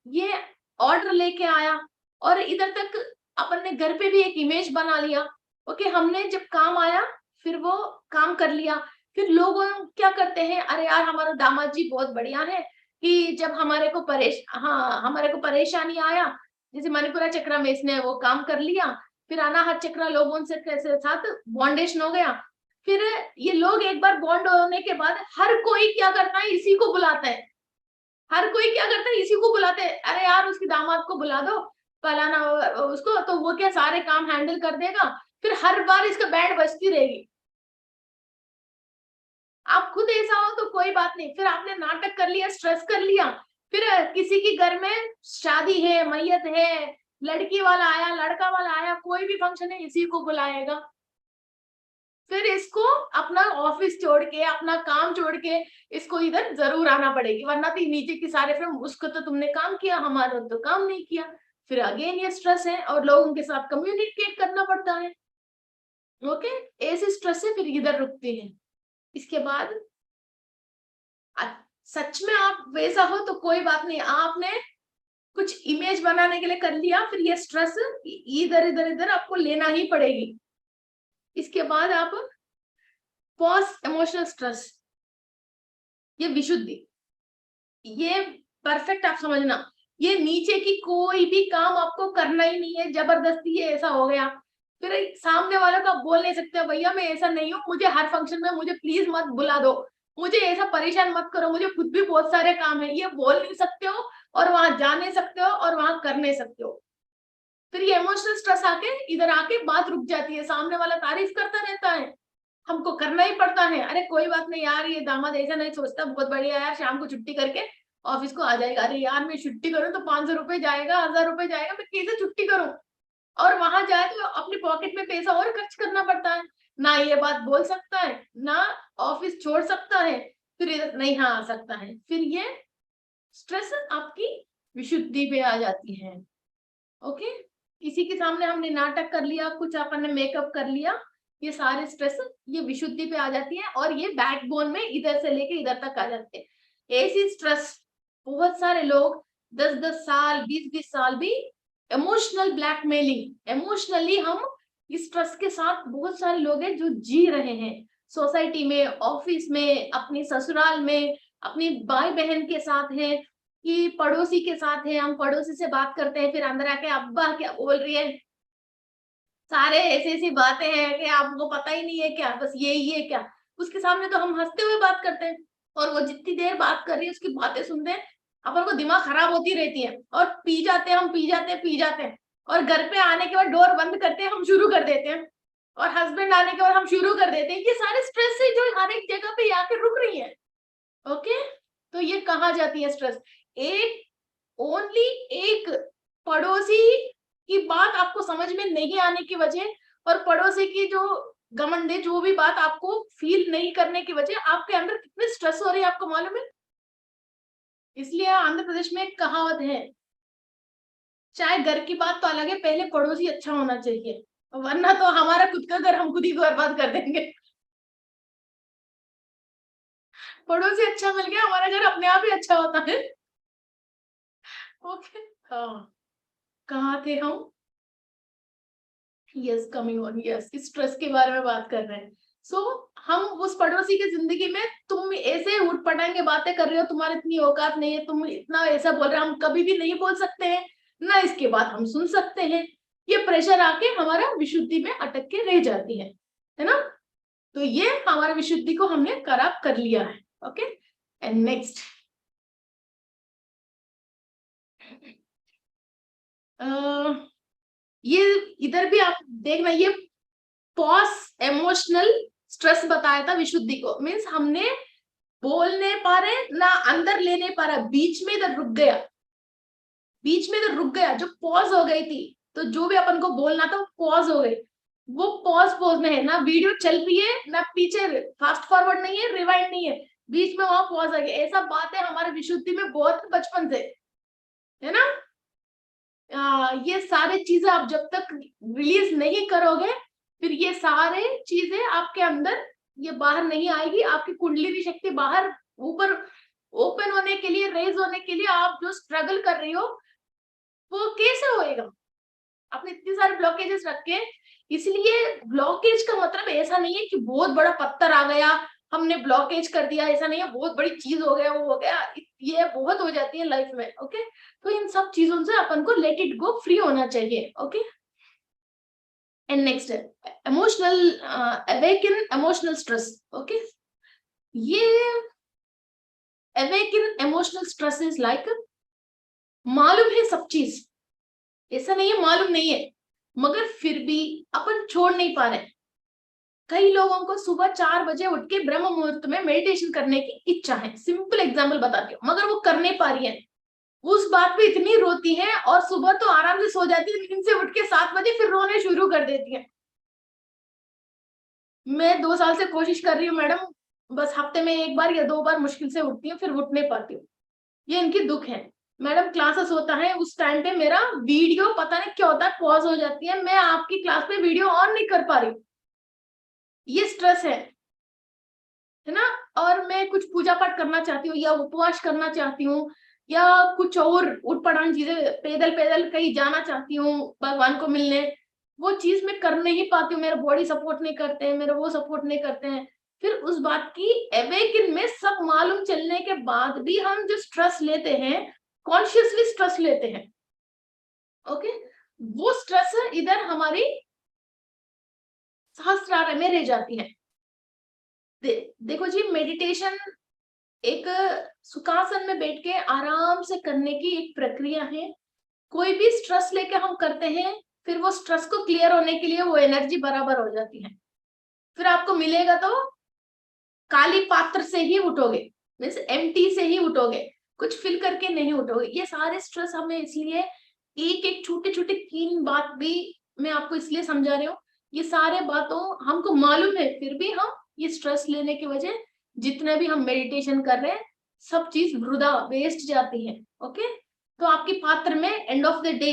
ये ऑर्डर लेके आया, और इधर तक अपन ने घर पे भी एक इमेज बना लिया। ओके, हमने जब काम आया फिर वो काम कर लिया, फिर लोग क्या करते हैं, अरे यार हमारा दामाद जी बहुत बढ़िया है, कि जब हमारे को परेशानी आया, जैसे मणिपुरा चक्रा में इसने वो काम कर लिया, फिर अनाहत चक्रा लोगों से कैसे साथ बॉन्डेशन हो गया। फिर ये लोग एक बार बॉन्ड होने के बाद हर कोई क्या करता है, इसी को बुलाता है। हर कोई क्या करता है, इसी को बुलाते हैं, अरे यार उसकी दामाद को बुला दो, फलाना उसको, तो वो क्या सारे काम हैंडल कर देगा। फिर हर बार इसका बैंड बजती रहेगी। आप खुद ऐसा हो तो कोई बात नहीं, फिर आपने नाटक कर लिया, स्ट्रेस कर लिया, फिर किसी की घर में शादी है, मैयत है, लड़की वाला आया, लड़का वाला आया, कोई भी फंक्शन है, इसी को बुलाएगा। फिर इसको अपना ऑफिस छोड़ के, अपना काम छोड़ के इसको इधर जरूर आना पड़ेगी, वरना तो नीचे की सारे फिल्म, उसको तो तुमने काम किया, हमारा तो काम नहीं किया। फिर अगेन ये स्ट्रेस है और लोगों के साथ कम्युनिकेट करना पड़ता है। ओके, ऐसे स्ट्रेस से फिर इधर रुकते हैं। इसके बाद सच में आप वैसा हो तो कोई बात नहीं, आपने कुछ इमेज बनाने के लिए कर लिया, फिर ये स्ट्रेस इधर इधर इधर आपको लेना ही पड़ेगी। इसके बाद आप पोस्ट इमोशनल स्ट्रेस, ये विशुद्धि, ये परफेक्ट आप समझना, ये नीचे की कोई भी काम आपको करना ही नहीं है, जबरदस्ती ये ऐसा हो गया। फिर सामने वालों का बोल नहीं सकते, भैया मैं ऐसा नहीं हूँ, मुझे हर फंक्शन में मुझे प्लीज मत बुला दो, मुझे ऐसा परेशान मत करो, मुझे खुद भी बहुत सारे काम है, ये बोल नहीं सकते हो, और वहां जा नहीं सकते हो, और वहां कर नहीं सकते हो। फिर ये इमोशनल स्ट्रेस आके इधर आके बात रुक जाती है, सामने वाला तारीफ करता रहता है, हमको करना ही पड़ता है, अरे कोई बात नहीं यार, ये दामाद ऐसा नहीं सोचता, बहुत बढ़िया यार, शाम को छुट्टी करके ऑफिस को आ जाएगा, अरे यार मैं छुट्टी करूं तो 500 रुपए जाएगा, 1000 रुपए जाएगा, मैं कैसे छुट्टी करूं। और वहां जाए तो अपनी पॉकेट में पैसा और खर्च करना पड़ता है, ना ये बात बोल सकता है, ना ऑफिस छोड़ सकता है, फिर इधर नहीं हाँ आ सकता है, फिर ये स्ट्रेस आपकी विशुद्धि पे आ जाती है। ओके, किसी के सामने हमने नाटक कर लिया, कुछ अपन ने मेकअप कर लिया, ये सारे स्ट्रेस ये विशुद्धि पे आ जाती है, और ये बैकबोन में इधर से लेके इधर तक आ जाते हैं। ऐसी स्ट्रेस बहुत सारे लोग 10-10 साल 20-20 साल भी इमोशनल ब्लैकमेलिंग, इमोशनली हम इस स्ट्रेस के साथ, बहुत सारे लोग हैं जो जी रहे हैं, सोसाइटी में, ऑफिस में, अपनी ससुराल में, अपनी भाई बहन के साथ है, कि पड़ोसी के साथ है, हम पड़ोसी से बात करते हैं, फिर अंदर आके अब्बा क्या बोल रही है, सारे ऐसी ऐसी बातें हैं कि आपको पता ही नहीं है क्या, बस यही है क्या। उसके सामने तो हम हंसते हुए बात करते हैं, और वो जितनी देर बात कर रही है उसकी बातें सुनते हैं, अपन को दिमाग खराब होती रहती है, और पी जाते हैं, हम पी जाते हैं, पी जाते हैं, और घर पे आने के बाद डोर बंद करते हैं, हम शुरू कर देते हैं, और हस्बैंड आने के बाद हम शुरू कर देते हैं, ये सारे स्ट्रेस से जो हर एक जगह पे आके रुक रही है। ओके, तो ये कहाँ जाती है स्ट्रेस, एक ओनली एक पड़ोसी की बात आपको समझ में नहीं आने की वजह, और पड़ोसी की जो घमंड, जो भी बात आपको फील नहीं करने की वजह, आपके अंदर कितने स्ट्रेस हो रही है आपको मालूम है। इसलिए आंध्र प्रदेश में एक कहावत है, चाहे घर की बात तो अलग है, पहले पड़ोसी अच्छा होना चाहिए, वरना तो हमारा खुद का घर हम खुद ही बर्बाद कर देंगे। पड़ोसी अच्छा मिल गया, हमारा घर अपने आप ही अच्छा होता है। ओके, हाँ, कहाँ थे हम, yes coming on, yes stress के बारे में बात कर रहे हैं। सो हम उस पड़ोसी की जिंदगी में, तुम ऐसे उठ पटांगे बातें कर रहे हो, तुम्हारी इतनी औकात नहीं है, तुम इतना ऐसा बोल रहे हो, हम कभी भी नहीं बोल सकते हैं ना, इसके बाद हम सुन सकते हैं, ये प्रेशर आके हमारा विशुद्धि में अटक के रह जाती है ना। तो ये हमारी विशुद्धि को हमने खराब कर लिया है। ओके, एंड नेक्स्ट, ये इधर भी आप देखना, ये पोस्ट इमोशनल स्ट्रेस बताया था विशुद्धि को, मीन्स हमने बोल नहीं पा रहे ना, अंदर ले नहीं पा रहा, बीच में इधर रुक गया, बीच में इधर रुक गया, जो पॉज हो गई थी, तो जो भी अपन को बोलना था वो पॉज हो गई, वो पॉज में है ना, वीडियो चल रही है ना, पीछे फास्ट फॉरवर्ड नहीं है, रिवाइंड नहीं है, बीच में वहां पॉज आ गया। ऐसा बात है हमारे विशुद्धि में बहुत बचपन से, है ना। ये सारी चीजें आप जब तक रिलीज नहीं करोगे, फिर ये सारे चीजें आपके अंदर ये बाहर नहीं आएगी, आपकी कुंडलिनी शक्ति बाहर ऊपर ओपन होने के लिए, रेज होने के लिए, आप जो स्ट्रगल कर रही हो वो कैसे होएगा। आपने इतने सारे ब्लॉकेजेस रखे। इसलिए ब्लॉकेज का मतलब ऐसा नहीं है कि बहुत बड़ा पत्थर आ गया हमने ब्लॉकेज कर दिया, ऐसा नहीं है बहुत बड़ी चीज हो गया वो हो गया, ये बहुत हो जाती है लाइफ में। ओके, तो इन सब चीजों से अपन को लेट इट गो, फ्री होना चाहिए। ओके, एंड नेक्स्ट है emotional awaken emotional stress. Okay, ये awaken emotional stress is like, मालूम है सब चीज, ऐसा नहीं है मालूम नहीं है, मगर फिर भी अपन छोड़ नहीं पा रहे। कई लोगों को सुबह 4 बजे उठ के ब्रह्म मुहूर्त में मेडिटेशन करने की इच्छा है, सिंपल एग्जाम्पल बताती हूँ, मगर वो कर नहीं पा रही है, उस बात पे इतनी रोती है, और सुबह तो आराम से सो जाती है, लेकिन से उठ के 7 बजे फिर रोने शुरू कर देती है। मैं 2 साल से कोशिश कर रही हूँ मैडम, बस हफ्ते में 1 बार या 2 बार मुश्किल से उठती हूँ, फिर उठ नहीं पाती हूँ। ये इनकी दुख है। मैडम क्लासेस होता है, उस टाइम पे मेरा वीडियो पता नहीं क्या होता है पॉज हो जाती है, मैं आपकी क्लास पे वीडियो ऑन नहीं कर पा रही हूँ। ये स्ट्रेस है ना। और मैं कुछ पूजा पाठ करना चाहती हूँ या उपवास करना चाहती हूँ या कुछ और उठ पटांग चीजें, पैदल पैदल कहीं जाना चाहती हूँ भगवान को मिलने, वो चीज मैं कर नहीं पाती हूँ, मेरा बॉडी सपोर्ट नहीं करते हैं, मेरा वो सपोर्ट नहीं करते हैं। फिर उस बात की अवेकन में सब मालूम चलने के बाद भी हम जो स्ट्रेस लेते हैं, कॉन्शियसली स्ट्रेस लेते हैं। ओके, वो स्ट्रेस इधर हमारी सहस्रार में रह जाती है। देखो जी, मेडिटेशन एक सुखासन में बैठ के आराम से करने की एक प्रक्रिया है। कोई भी स्ट्रेस लेके हम करते हैं, फिर वो स्ट्रेस को क्लियर होने के लिए वो एनर्जी बराबर हो जाती है। फिर आपको मिलेगा तो खाली पात्र से ही उठोगे, मीन्स एम्प्टी से ही उठोगे, कुछ फिल करके नहीं उठोगे। ये सारे स्ट्रेस हमें इसलिए एक एक छोटे छोटे 3 बात भी मैं आपको इसलिए समझा रही हूँ, ये सारे बातों हमको मालूम है, फिर भी हम ये स्ट्रेस लेने की वजह, जितने भी हम मेडिटेशन कर रहे हैं सब चीज वृथा वेस्ट जाती है। ओके, तो आपकी पात्र में एंड ऑफ द डे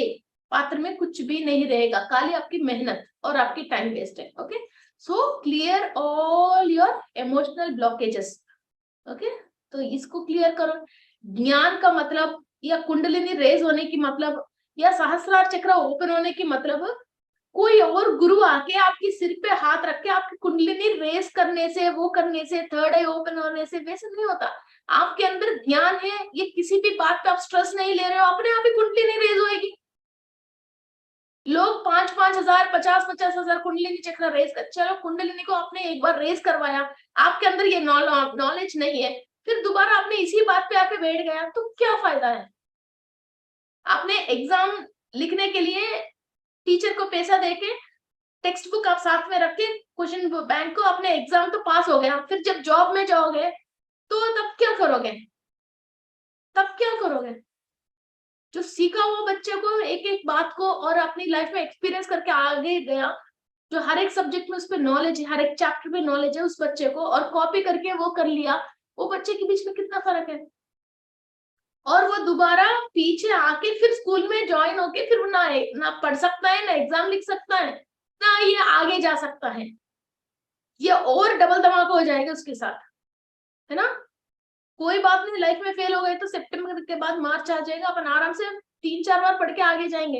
पात्र में कुछ भी नहीं रहेगा, खाली आपकी मेहनत और आपकी टाइम वेस्ट है। Okay, so clear all your emotional blockages. Okay, तो इसको क्लियर करो। ज्ञान का मतलब या कुंडलिनी रेज होने की मतलब या सहस्रार चक्र ओपन होने की मतलब कोई और गुरु आके आपकी सिर पे हाथ रख के आपकी कुंडलिनी रेस करने से, वो करने से, थर्ड आई ओपन होने से वैसे नहीं होता। आपके अंदर ज्ञान है, ये किसी भी बात पे आप स्ट्रेस नहीं ले रहे हो, अपने आप ही कुंडलिनी रेज होएगी। लोग 5-5 हजार 50-50 हजार कुंडलिनी चक्र रेस कर, चलो कुंडलिनी को आपने एक बार रेस करवाया, आपके अंदर ये नॉलेज नहीं है, फिर दोबारा आपने इसी बात पे आके बैठ गया, तो क्या फायदा है। आपने एग्जाम लिखने के लिए टीचर को पैसा देके टेक्स्ट बुक आप साथ में रख के क्वेश्चन बैंक को, अपने एग्जाम तो पास हो गया, फिर जब जॉब में जाओगे तो तब क्या करोगे, तब क्या करोगे। जो सीखा हुआ बच्चे को एक एक बात को और अपनी लाइफ में एक्सपीरियंस करके आगे गया, जो हर एक सब्जेक्ट में उस पर नॉलेज है, हर एक चैप्टर पे नॉलेज है उस बच्चे को, और कॉपी करके वो कर लिया, वो बच्चे के बीच में कितना फर्क है। और वो दोबारा पीछे आके फिर स्कूल में ज्वाइन होके फिर ना पढ़ सकता है, ना एग्जाम लिख सकता है, ना ये आगे जा सकता है, ये और डबल धमाका हो जाएगा उसके साथ, है ना। कोई बात नहीं, लाइफ में फेल हो गए तो सितंबर के बाद मार्च आ जाएगा, अपन आराम से 3-4 बार पढ़ के आगे जाएंगे।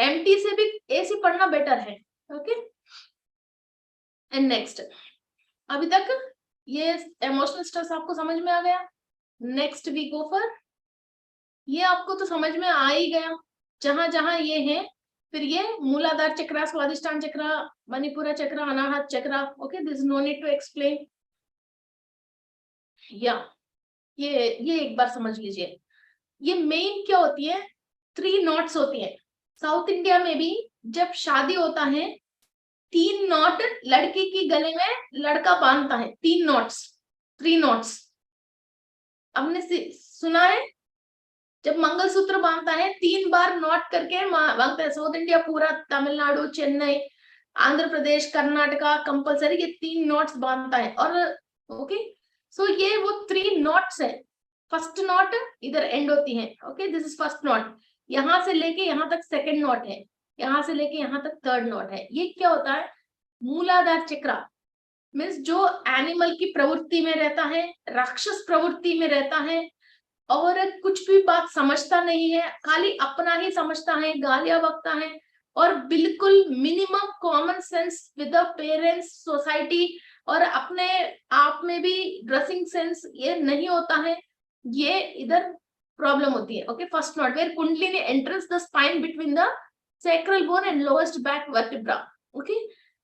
एमटी से भी ऐसे पढ़ना बेटर है। ओके, एंड नेक्स्ट, अभी तक ये इमोशनल स्ट्रेस आपको समझ में आ गया। नेक्स्ट वी गो फॉर, ये आपको तो समझ में आ ही गया, जहां जहां ये है। फिर ये मूलाधार चक्र, स्वादिष्टान चक्र, Manipura chakra, Anahata chakra. Okay, this no need to explain. या ये एक बार समझ लीजिए, ये मेन क्या होती है, 3 नॉट्स होती है। साउथ इंडिया में भी जब शादी होता है 3 नॉट लड़की की गले में लड़का बांधता है, 3 नॉट्स, 3 नॉट्स हमने सुना है। जब मंगलसूत्र बांधता है 3 बार नॉट करके बांधता है। साउथ इंडिया पूरा, तमिलनाडु, चेन्नई, आंध्र प्रदेश, कर्नाटका कंपलसरी ये 3 नॉट्स बांधता है। और ओके, सो ये वो 3 नॉट्स है। फर्स्ट नॉट इधर एंड होती है। Okay, this is first not, यहां से लेके यहां तक सेकंड नॉट है, यहां से लेके यहां तक थर्ड नॉट है। ये क्या होता है, मूलाधार चक्र मीन्स जो एनिमल की प्रवृत्ति में रहता है, राक्षस प्रवृत्ति में रहता है, और कुछ भी बात समझता नहीं है, खाली अपना ही समझता है, गालियां बकता है, और बिल्कुल minimum common sense with the parents, society और अपने आप में भी ड्रेसिंग सेंस ये नहीं होता है, ये इधर प्रॉब्लम होती है। Okay, first note where Kundalini enters the spine between the sacral bone and lowest back vertebra. Okay,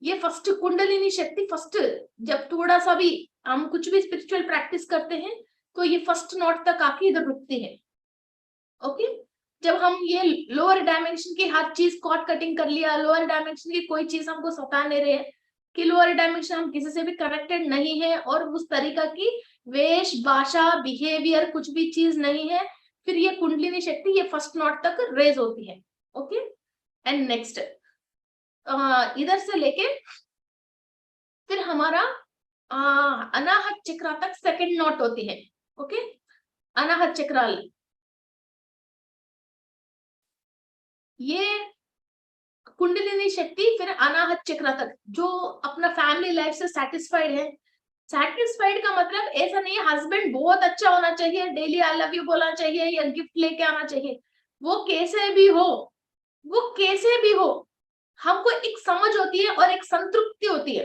ये फर्स्ट कुंडलिनी शक्ति फर्स्ट, जब थोड़ा सा भी हम कुछ भी स्पिरिचुअल प्रैक्टिस करते हैं तो ये फर्स्ट नोट तक आके इधर रुकती है। ओके, जब हम ये लोअर डायमेंशन की हर चीज कॉट कटिंग कर लिया, लोअर डायमेंशन की कोई चीज हमको सता नहीं रहे कि लोअर डायमेंशन हम किसी से भी कनेक्टेड नहीं है और उस तरीका की वेश भाषा बिहेवियर कुछ भी चीज नहीं है, फिर ये कुंडलिनी शक्ति ये फर्स्ट नोट तक रेज होती है। ओके, एंड नेक्स्ट इधर से लेके फिर हमारा अनाहत चक्र तक सेकंड नोट होती है। ओके, अनाहत चक्र ये कुंडलिनी शक्ति फिर अनाहत चक्र तक, जो अपना फैमिली लाइफ से सेटिस्फाइड है। सेटिस्फाइड का मतलब ऐसा नहीं है हस्बैंड बहुत अच्छा होना चाहिए, डेली आई लव यू बोलना चाहिए या गिफ्ट लेके आना चाहिए, वो कैसे भी हो, वो कैसे भी हो, हमको एक समझ होती है और एक संतृप्ति होती है,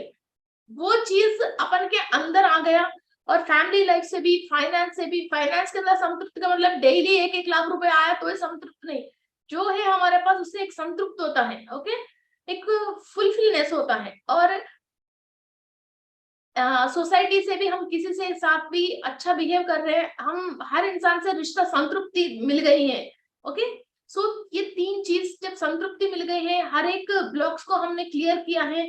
वो चीज अपन के अंदर आ गया। और फैमिली लाइफ से भी, फाइनेंस से भी, फाइनेंस के अंदर संतृप्ति का मतलब डेली 1-1 लाख रुपए आया तो ये संतृप्त नहीं, जो है हमारे पास उससे एक संतृप्त होता है। ओके, एक फुलफिलनेस होता है। और सोसाइटी से भी हम किसी से साथ भी अच्छा बिहेव कर रहे हैं, हम हर इंसान से रिश्ता संतृप्ति मिल गई है। ओके, सो ये तीन चीज जब संतृप्ति मिल गई है, हर एक ब्लॉक्स को हमने क्लियर किया है,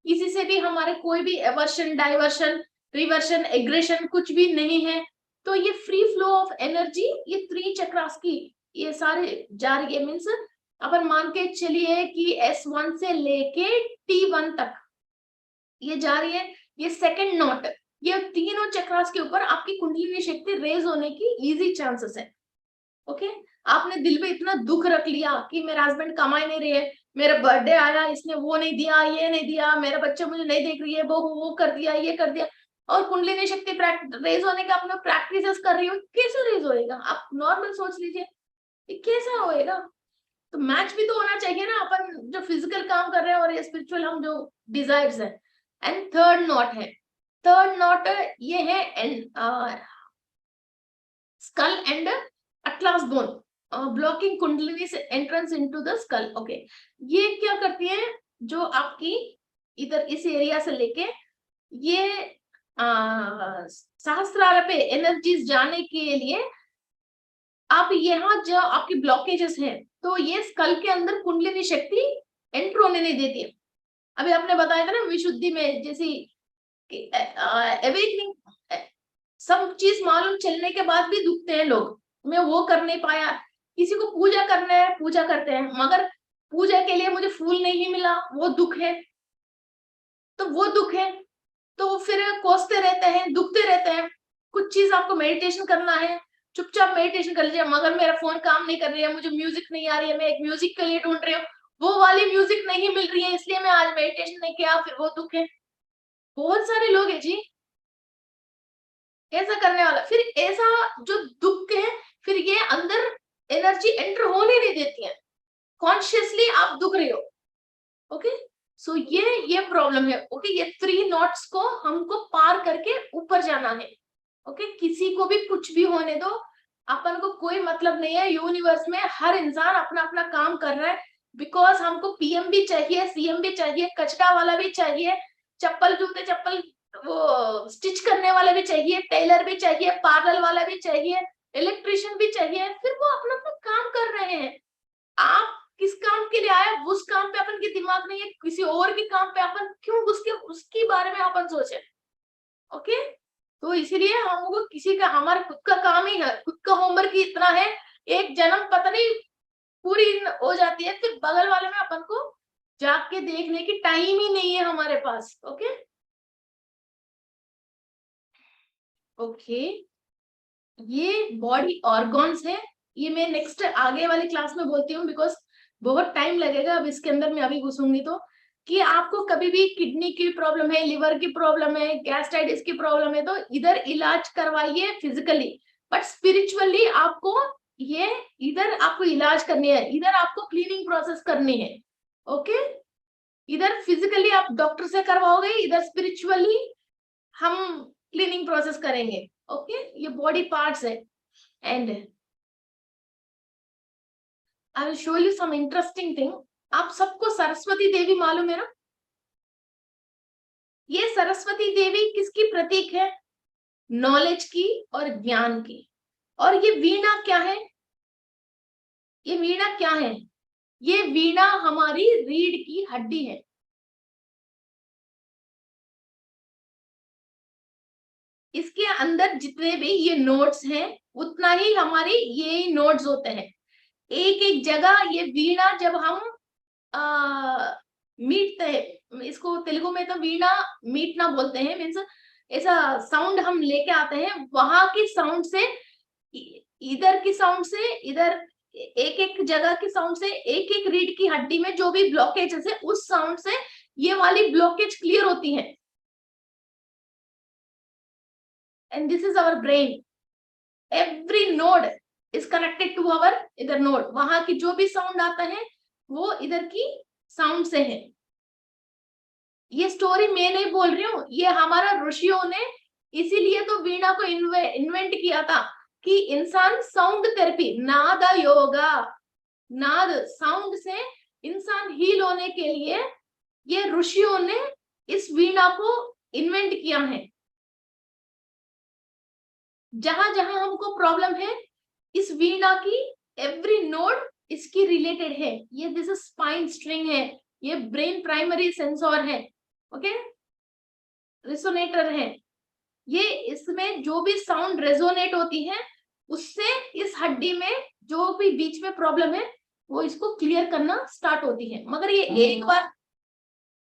किसी से भी हमारे कोई भी एवर्शन, डाइवर्शन, रिवर्शन, एग्रेशन कुछ भी नहीं है, तो ये फ्री फ्लो ऑफ एनर्जी ये 3 चक्रास की ये सारे जा रही है। मीन्स अपन मान के चलिए कि S1 से लेके T1 तक ये जा रही है। ये सेकंड नोट, ये तीनों चक्रास के ऊपर आपकी कुंडलिनी शक्ति रेज होने की इजी चांसेस है। ओके, आपने दिल में इतना दुख रख लिया कि मेरा हस्बैंड कमाई नहीं रही है, मेरा बर्थडे आया इसने वो नहीं दिया, ये नहीं दिया, मेरा बच्चा मुझे नहीं देख रही है, वो कर दिया, ये कर दिया, और कुंडलिनी शक्ति रेज होने का आपने प्रैक्टिस कर रही हो, कैसे रेज होएगा? आप नॉर्मल सोच लीजिए, कैसा होएगा? तो मैच भी तो होना चाहिए ना, अपन जो फिजिकल काम कर रहे हैं और ये स्पिरिचुअल हम जो डिजायर्स है। एंड थर्ड नोट है, थर्ड नोट ये है skull and atlas bone blocking Kundalini से entrance into the skull. Okay, ये क्या करती है, जो आपकी इधर इस एरिया से लेके ये सहस्त्रार पे एनर्जीज जाने के लिए आप यहाँ जो आपकी ब्लॉकेजेस हैं, तो ये स्कल के अंदर कुंडलिनी शक्ति एंटर होने नहीं देती है। अभी आपने बताया था ना विशुद्धि में, जैसे अवेकनिंग, सब चीज मालूम चलने के बाद भी दुखते हैं लोग, मैं वो कर नहीं पाया। किसी को पूजा करना है, पूजा करते हैं, मगर पूजा के लिए मुझे फूल नहीं मिला, वो दुख है, तो वो दुख है, तो फिर कोसते रहते हैं, दुखते रहते हैं। कुछ चीज आपको मेडिटेशन करना है, चुपचाप मेडिटेशन कर लीजिए, मगर मेरा फोन काम नहीं कर रही है, मुझे म्यूजिक नहीं आ रही है, मैं एक म्यूजिक के लिए ढूंढ रही हूँ, वो वाली म्यूजिक नहीं मिल रही है, इसलिए मैं आज मेडिटेशन नहीं किया, फिर वो दुख है। बहुत सारे लोग हैं जी ऐसा करने वाला, फिर ऐसा जो दुख है, फिर ये अंदर एनर्जी एंटर होने नहीं देती है, कॉन्शियसली आप दुख रहे हो। ओके, सो ये प्रॉब्लम है। ओके, ये 3 नोट्स को हमको पार करके ऊपर जाना है। ओके, किसी को भी कुछ भी होने दो, अपन को कोई मतलब नहीं है, यूनिवर्स में हर इंसान अपना अपना काम कर रहा है, बिकॉज हमको पीएम भी चाहिए, सीएम भी चाहिए, कचरा वाला भी चाहिए, चप्पल जूते चप्पल वो स्टिच करने वाला भी चाहिए, टेलर भी चाहिए, पार्लर वाला भी चाहिए, इलेक्ट्रिशियन भी चाहिए, फिर वो अपना अपना काम कर रहे हैं। आप किस काम के लिए आए, उस काम पे अपन के दिमाग नहीं है, किसी और के काम पे अपन क्यों उसके बारे में अपन सोचे। ओके, तो इसीलिए हमको किसी का, हमारा खुद का काम ही है, खुद का होमवर्क ही इतना है, एक जन्म पता नहीं पूरी हो जाती है, फिर बगल वाले में अपन को जाग के देखने की टाइम ही नहीं है हमारे पास। ओके ओके, ये बॉडी ऑर्गन्स है, ये मैं नेक्स्ट आगे वाली क्लास में बोलती हूँ, बिकॉज बहुत टाइम लगेगा अब इसके अंदर मैं अभी घुसूंगी तो, कि आपको कभी भी किडनी की प्रॉब्लम है, लिवर की प्रॉब्लम है, गैस्ट्राइटिस की प्रॉब्लम है, तो इधर इलाज करवाइए फिजिकली, बट स्पिरिचुअली आपको ये इधर आपको इलाज करनी है, इधर आपको क्लीनिंग प्रोसेस करनी है। ओके, इधर फिजिकली आप डॉक्टर से करवाओगे, इधर स्पिरिचुअली हम क्लीनिंग प्रोसेस करेंगे। ओके, ये बॉडी पार्ट्स है। And I will show you some interesting thing. आप सबको सरस्वती देवी मालूम है ना? ये सरस्वती देवी किसकी प्रतीक है? नॉलेज की और ज्ञान की। और ये वीणा क्या है? ये वीणा क्या है? ये वीणा हमारी रीढ़ की हड्डी है। इसके अंदर जितने भी ये नोट्स हैं, उतना ही हमारे ये नोट्स होते हैं। एक एक जगह ये वीणा जब हम मीटते हैं, इसको तेलुगु में तो वीणा मीटना बोलते हैं, मीन्स ऐसा साउंड हम लेके आते हैं, वहां की साउंड से, इधर की साउंड से, इधर एक एक जगह की साउंड से, एक एक रीढ़ की हड्डी में जो भी ब्लॉकेजेस है उस साउंड से ये वाली ब्लॉकेज क्लियर होती है। And this is our brain. Every node is connected to our इधर नोड। वहां की जो भी साउंड आता है वो इधर की साउंड से है। ये स्टोरी मैं नहीं बोल रही हूँ, ये हमारा ऋषियों ने इसीलिए तो वीणा को इन्वेंट किया था कि इंसान साउंड थेरेपी, नाद योगा, नाद साउंड से इंसान हील होने के लिए ये ऋषियों ने इस वीणा को इन्वेंट किया है। जहां जहां हमको प्रॉब्लम है, इस वीणा की एवरी नोड इसकी रिलेटेड है। ये दिस स्पाइन स्ट्रिंग है, ये ब्रेन प्राइमरी सेंसर है, ओके, रिसोनेटर है। ये इसमें जो भी साउंड रेजोनेट होती है उससे इस हड्डी में जो भी बीच में प्रॉब्लम है वो इसको क्लियर करना स्टार्ट होती है। मगर ये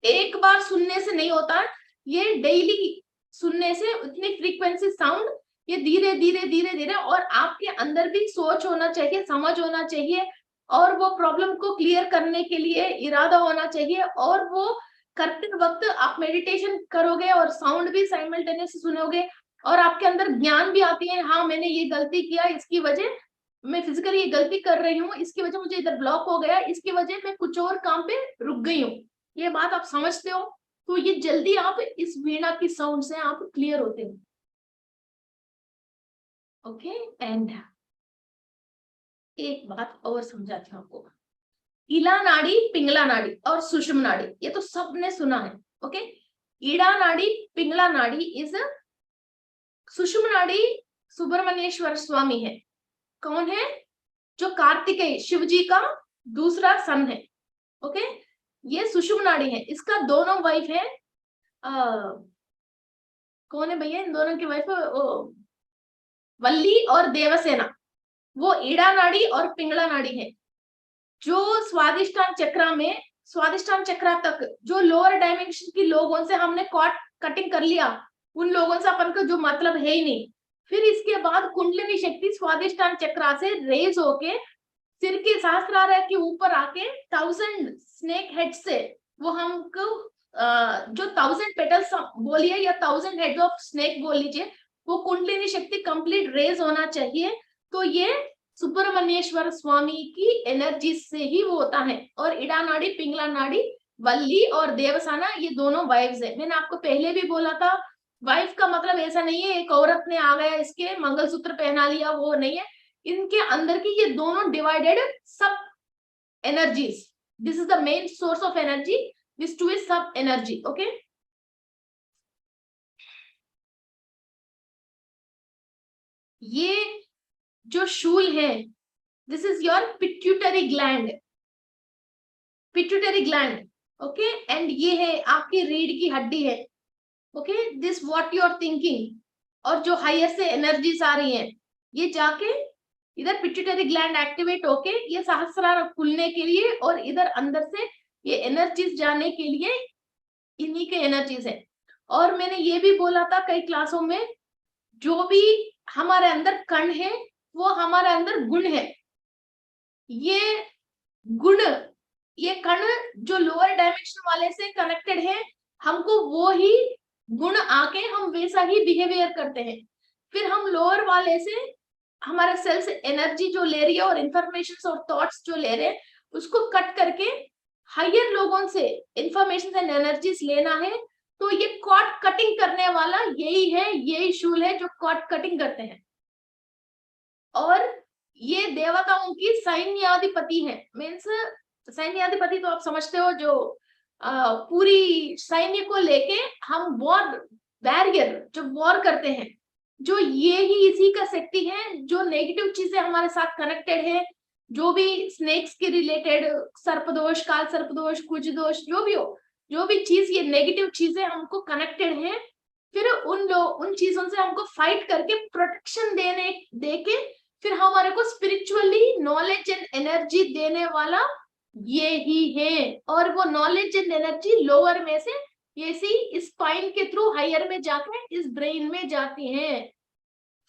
एक बार सुनने से नहीं होता, ये डेली सुनने से इतनी फ्रीक्वेंसी साउंड ये धीरे धीरे धीरे धीरे, और आपके अंदर भी सोच होना चाहिए, समझ होना चाहिए, और वो प्रॉब्लम को क्लियर करने के लिए इरादा होना चाहिए। और वो करते वक्त आप मेडिटेशन करोगे और साउंड भी साइमल्टेनियसली सुनोगे, और आपके अंदर ज्ञान भी आती है, हाँ मैंने ये गलती किया, इसकी वजह मैं फिजिकली ये गलती कर रही हूँ, इसकी वजह मुझे इधर ब्लॉक हो गया, इसकी वजह मैं कुछ और काम पे रुक गई हूँ। ये बात आप समझते हो तो ये जल्दी आप इस वीणा की साउंड से आप क्लियर होते हो। ओके, एंड एक बात और समझाती हूँ आपको। इला नाड़ी, पिंगला नाड़ी और सुषुम्ना नाड़ी, ये तो सबने सुना है। ओके, ईड़ा नाड़ी, पिंगला नाड़ी इज सुषुम्ना नाड़ी सुब्रमण्येश्वर स्वामी है। कौन है? जो कार्तिकेय शिव जी का दूसरा सन है। ओके, ये सुषुम्ना नाड़ी है। इसका दोनों वाइफ है, कौन है भैया इन दोनों की वाइफ? वल्ली और देवसेना। वो ईड़ा नाड़ी और पिंगला नाड़ी है। जो स्वादिष्टान चक्रा में, स्वादिष्टान चक्रा तक जो लोअर डायमेंशन की लोगों से हमने कटिंग कर लिया, उन लोगों से अपन को जो मतलब है ही नहीं। फिर इसके बाद कुंडलिनी शक्ति स्वादिष्टान चक्रा से रेज होके सिर के सहस्त्रार के ऊपर आके 1000 स्नेक हेड से वो हमको जो 1000 पेटल्स बोलिए या 1000 हेड ऑफ स्नेक बोल लीजिए, वो कुंडलिनी शक्ति कंप्लीट रेज होना चाहिए। तो ये सुब्रमण्येश्वर स्वामी की एनर्जी से ही वो होता है। और इड़ा नाड़ी, पिंगला नाड़ी, वल्ली और देवसाना, ये दोनों वाइफ्स है। मैंने आपको पहले भी बोला था, वाइफ का मतलब ऐसा नहीं है एक औरत ने आ गया इसके मंगलसूत्र पहना लिया, वो नहीं है। इनके अंदर की ये दोनों डिवाइडेड सब energies. This is the main source of energy, this two is सब एनर्जी। ओके, ये जो शूल है, this is your pituitary gland, pituitary gland. Okay, and ये है आपकी रीढ़ की हड्डी है। Okay, this what you are thinking, और जो हायर से एनर्जीज आ रही हैं ये जाके इधर पिट्यूटरी ग्लैंड एक्टिवेट होके ये सहस्रार खुलने के लिए, और इधर अंदर से ये एनर्जीज जाने के लिए इन्हीं के एनर्जीज है। और मैंने ये भी बोला था कई क्लासों में, जो भी हमारे अंदर कण है वो हमारे अंदर गुण है। ये गुण, ये कण जो लोअर डायमेंशन वाले से कनेक्टेड है, हमको वो ही गुण आके हम वैसा ही बिहेवियर करते हैं। फिर हम लोअर वाले से हमारा सेल्स एनर्जी जो ले रही है और इंफॉर्मेशन और थॉट्स जो ले रहे हैं उसको कट करके हायर लोगों से इंफॉर्मेशन एंड एनर्जीज लेना है, तो ये कॉर्ड कटिंग करने वाला यही है, यही शूल है जो कॉर्ड कटिंग करते हैं। और ये देवताओं की सैन्याधिपति है। मीन्स सैन्याधिपति तो आप समझते हो, जो पूरी सैन्य को लेके हम वॉर बैरियर जो वॉर करते हैं, जो ये ही इसी का शक्ति है। जो नेगेटिव चीजें हमारे साथ कनेक्टेड है, जो भी स्नेक्स के रिलेटेड, सर्पदोष, काल सर्पदोष, कुछ दोष, जो भी हो, जो भी चीज ये नेगेटिव चीजें हमको कनेक्टेड है, फिर उन चीजों से हमको फाइट करके प्रोटेक्शन देके फिर हमारे को स्पिरिचुअली नॉलेज एंड एनर्जी देने वाला ये ही है। और वो नॉलेज एंड एनर्जी लोअर में से ये सी स्पाइन के थ्रू हायर में जाके इस ब्रेन में जाती है।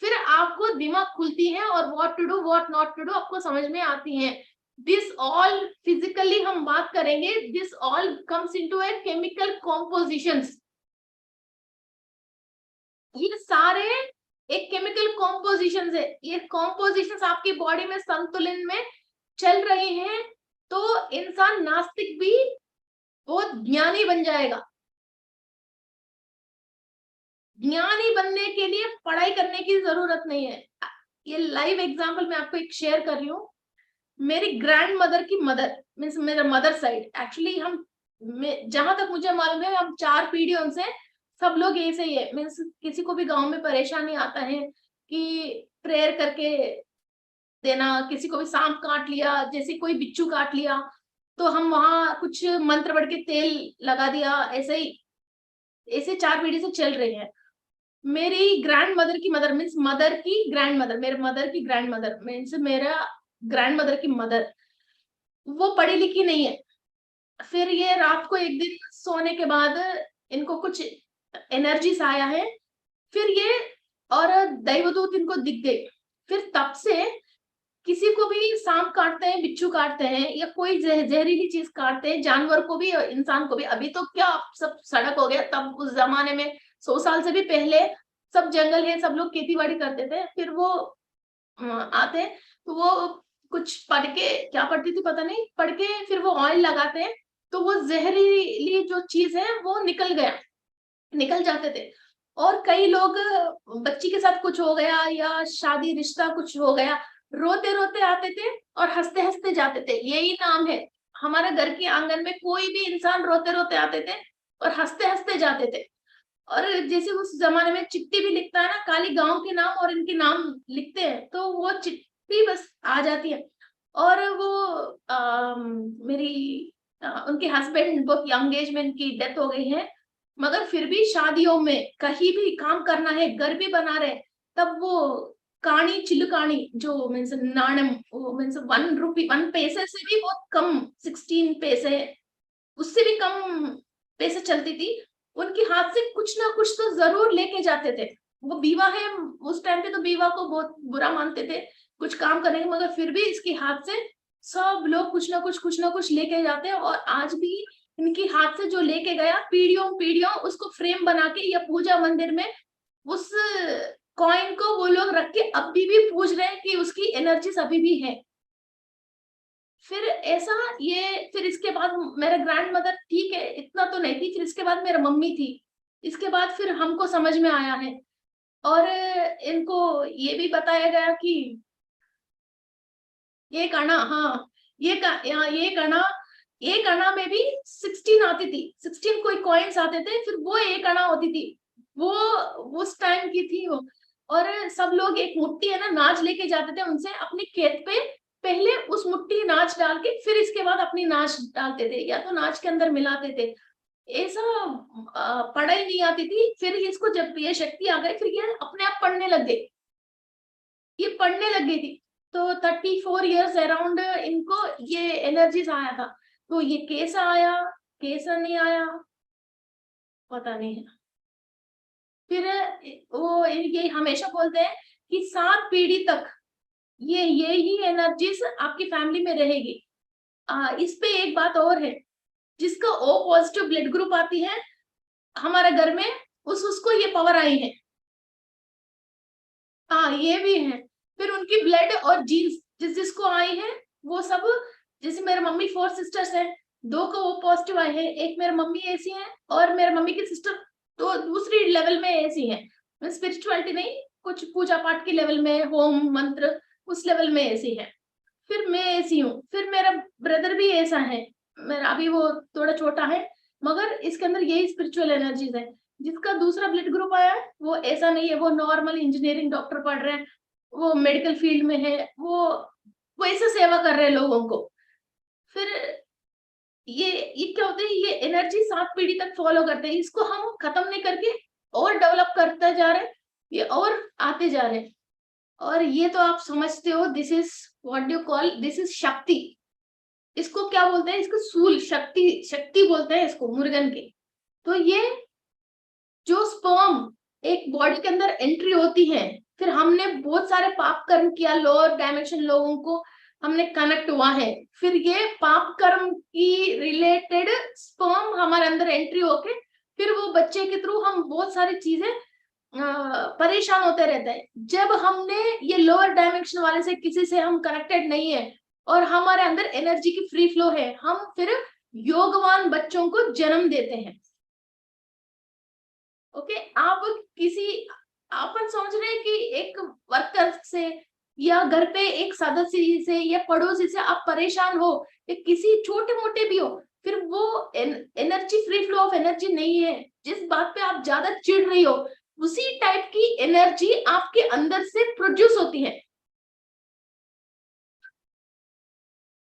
फिर आपको दिमाग खुलती है और what to do what not to do आपको समझ में आती है। दिस ऑल फिजिकली हम बात करेंगे, this all comes into a chemical compositions. ये सारे एक केमिकल कॉम्पोजिशन है। ये कॉम्पोजिशन आपकी बॉडी में संतुलन में चल रही हैं, तो इंसान नास्तिक भी बहुत ज्ञानी बन जाएगा। ज्ञानी बनने के लिए पढ़ाई करने की जरूरत नहीं है। ये लाइव एग्जांपल मैं आपको एक शेयर कर रही हूँ। मेरी ग्रैंड मदर की मदर, मीन्स मेरा मदर साइड, एक्चुअली हम जहां तक मुझे मालूम है हम 4 पीढ़ियों से सब लोग ऐसे ही है। मीन्स किसी को भी गांव में परेशानी आता है कि प्रेयर करके देना, किसी को भी सांप काट लिया, जैसे कोई बिच्छू काट लिया, तो हम वहां कुछ मंत्र पढ़ के तेल लगा दिया, ऐसे ही ऐसे 4 पीढ़ी से चल रहे हैं। मेरी ग्रैंड मदर की मदर, मीन्स मदर की ग्रैंड मदर, मेरे मदर की ग्रैंड मदर, मीन्स मेरा ग्रैंड मदर की मदर, वो पढ़ी लिखी नहीं है। फिर ये रात को एक दिन सोने के बाद इनको कुछ एनर्जीज आया है, फिर ये और दैवदूत इनको दिख गए। फिर तब से किसी को भी सांप काटते हैं, बिच्छू काटते हैं, या कोई जहरीली चीज काटते हैं, जानवर को भी और इंसान को भी। अभी तो क्या सब सड़क हो गया, तब उस जमाने में 100 साल से भी पहले सब जंगल है, सब लोग खेती बाड़ी करते थे। फिर वो आते हैं तो वो कुछ पढ़ के, क्या पढ़ती थी पता नहीं, पढ़ के फिर वो ऑयल लगाते हैं, तो वो जहरीली जो चीज है वो निकल जाते थे। और कई लोग बच्ची के साथ कुछ हो गया या शादी रिश्ता कुछ हो गया, रोते रोते आते थे और हंसते हंसते जाते थे। यही नाम है। हमारे घर के आंगन में कोई भी इंसान रोते रोते आते थे और हंसते हंसते जाते थे। और जैसे उस जमाने में चिट्ठी भी लिखता है ना, खाली गांव के नाम और इनके नाम लिखते हैं, तो वो चिट्ठी बस आ जाती है। और वो मेरी उनके हस्बैंड बहुत यंग एज में इनकी डेथ हो गई है, मगर फिर भी शादियों में कहीं भी काम करना है, घर भी बना रहे, तब वो काणी चिल्लुकाणी जो मीन्स नाणम, वो मीन्स 1 रुपी 1 पैसे से भी बहुत कम, 16 पैसे, उससे भी कम पैसे चलती थी, उनके हाथ से कुछ ना कुछ तो जरूर लेके जाते थे। वो बीवा है, उस टाइम पे तो बीवा को बहुत बुरा मानते थे कुछ काम करने के, मगर फिर भी इसके हाथ से सब लोग कुछ ना कुछ लेके जाते हैं। और आज भी इनके हाथ से जो लेके गया, पीढ़ियों पीढ़ियों उसको फ्रेम बना के या पूजा मंदिर में उस कॉइन को वो लोग रख के अभी भी पूज रहे हैं कि उसकी एनर्जी अभी भी है। फिर ऐसा ये, फिर इसके बाद मेरा ग्रैंड मदर, ठीक है इतना तो नहीं थी, फिर इसके बाद मेरा मम्मी थी, इसके बाद फिर हमको समझ में आया है। और इनको ये भी बताया गया कि ये कणा, हाँ ये कणा, एक अना में भी 16 आती थी, 16 कोई कॉइन्स आते थे, फिर वो एक अना होती थी, वो उस टाइम की थी वो। और सब लोग एक मुट्ठी है ना नाच लेके जाते थे उनसे अपने खेत पे, पहले उस मुट्ठी नाच डाल के फिर इसके बाद अपनी नाच डालते थे, या तो नाच के अंदर मिलाते थे। ऐसा पढ़ाई नहीं आती थी। फिर इसको जब ये शक्ति आ गई, फिर ये अपने आप पढ़ने लग गई, ये पढ़ने लग गई थी। तो 34 इयर्स अराउंड इनको ये एनर्जीज आया था। तो ये कैसा आया, कैसा नहीं आया, पता नहीं है। फिर वो ये हमेशा बोलते हैं कि 7 पीढ़ी तक ये ही एनर्जीज आपकी फैमिली में रहेगी। इस पे एक बात और है, जिसका ओ पॉजिटिव ब्लड ग्रुप आती है हमारे घर में, उसको ये पावर आई है। हाँ ये भी है। फिर उनकी ब्लड और जीन्स जिसको आई है वो सब, जैसे मेरे मम्मी 4 सिस्टर्स हैं, 2 को वो पॉजिटिव आए हैं, एक मेरे मम्मी ऐसी है और मेरे मम्मी की सिस्टर तो दूसरी लेवल में ऐसी है, स्पिरिचुअलिटी नहीं, कुछ पूजा पाठ के लेवल में, होम मंत्र उस लेवल में ऐसी है। फिर मैं ऐसी हूँ, फिर मेरा ब्रदर भी ऐसा है, मेरा अभी वो थोड़ा छोटा है, मगर इसके अंदर यही स्पिरिचुअल एनर्जीज है। जिसका दूसरा ब्लड ग्रुप आया है वो ऐसा नहीं है, वो नॉर्मल इंजीनियरिंग डॉक्टर पढ़ रहे हैं, वो मेडिकल फील्ड में है, वो ऐसे सेवा कर रहे हैं लोगों को। फिर ये क्या होता है, ये एनर्जी 7 पीढ़ी तक फॉलो करते हैं, इसको हम खत्म नहीं करके और डेवलप करते जा रहे हैं, ये और आते जा रहे हैं। और ये तो आप समझते हो, this is what you call, this is शक्ति। इसको क्या बोलते हैं, इसको सूल शक्ति, शक्ति बोलते हैं इसको मुर्गन के। तो ये जो स्पर्म एक बॉडी के अंदर एंट्री होती है, फिर हमने बहुत सारे पाप कर्म किया, लोअर डायमेंशन लोगों को हमने कनेक्ट हुआ है, फिर ये पाप कर्म की रिलेटेड स्पर्म हमारे अंदर एंट्री होके फिर वो बच्चे के थ्रू हम बहुत सारी चीजें परेशान होते रहते हैं। जब हमने ये लोअर डायमेंशन वाले से किसी से हम कनेक्टेड नहीं है और हमारे अंदर एनर्जी की फ्री फ्लो है, हम फिर योगवान बच्चों को जन्म देते हैं। ओके, आप किसी, अपन समझ रहे हैं कि एक वर्कर से या घर पे एक सदस्य से या पड़ोसी से आप परेशान हो, या किसी छोटे मोटे भी हो, फिर वो energy, free flow of energy नहीं है। जिस बात पे आप ज्यादा चिढ़ रही हो, उसी टाइप की एनर्जी आपके अंदर से प्रोड्यूस होती है।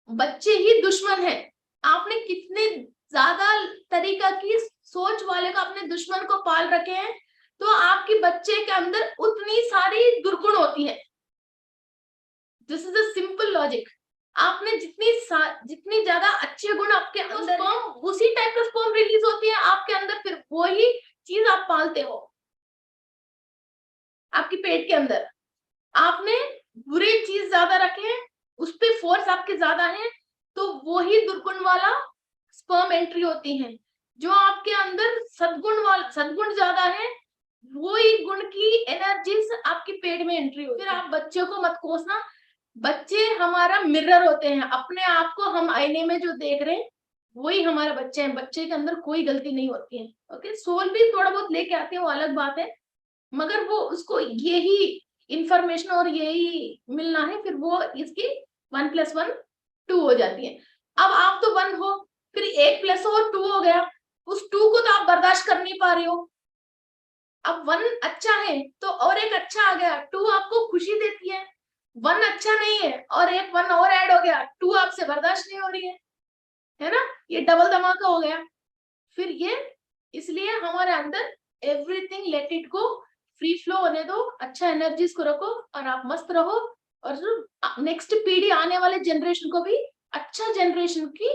बच्चे ही दुश्मन है। आपने कितने ज्यादा तरीका की सोच वाले को अपने दुश्मन को पाल रखे हैं, तो आपके बच्चे के अंदर उतनी सारी दुर्गुण होती है। This is a simple logic. आपने जितनी ज्यादा अच्छे गुण आपके अंदर, स्पर्म उसी टाइप का स्पर्म रिलीज होती है आपके अंदर, फिर वही चीज आप पालते हो आपके पेट के अंदर। आपने बुरी चीज ज्यादा रखे हैं, उस पे फोर्स आपके ज्यादा है, तो वही दुर्गुण वाला स्पर्म एंट्री होती है। जो आपके अंदर सद्गुण ज्यादा है, वही गुण की एनर्जीज आपके पेट में एंट्री होती है। फिर आप बच्चों को मत कोसना, बच्चे हमारा मिरर होते हैं। अपने आप को हम आईने में जो देख रहे हैं वही हमारे बच्चे हैं, बच्चे के अंदर कोई गलती नहीं होती है। ओके, सोल भी थोड़ा बहुत लेके आते हैं, वो अलग बात है, मगर वो उसको यही इंफॉर्मेशन और यही मिलना है, फिर वो इसकी 1 + 1 2 हो जाती है। अब आप तो 1 हो, फिर 1 + और 2 हो गया, उस 2 को तो आप बर्दाश्त कर नहीं पा रहे हो। अब 1 अच्छा है तो और एक अच्छा आ गया, 2 आपको खुशी देती है। 1 अच्छा नहीं है और एक 1 और ऐड हो गया, 2 आपसे बर्दाश्त नहीं हो रही है ना, ये डबल धमाका हो गया। फिर ये इसलिए हमारे अंदर everything let it go, free flow होने दो, अच्छा एनर्जीज को रखो और आप मस्त रहो। और नेक्स्ट पीढ़ी, आने वाले जनरेशन को भी अच्छा जनरेशन की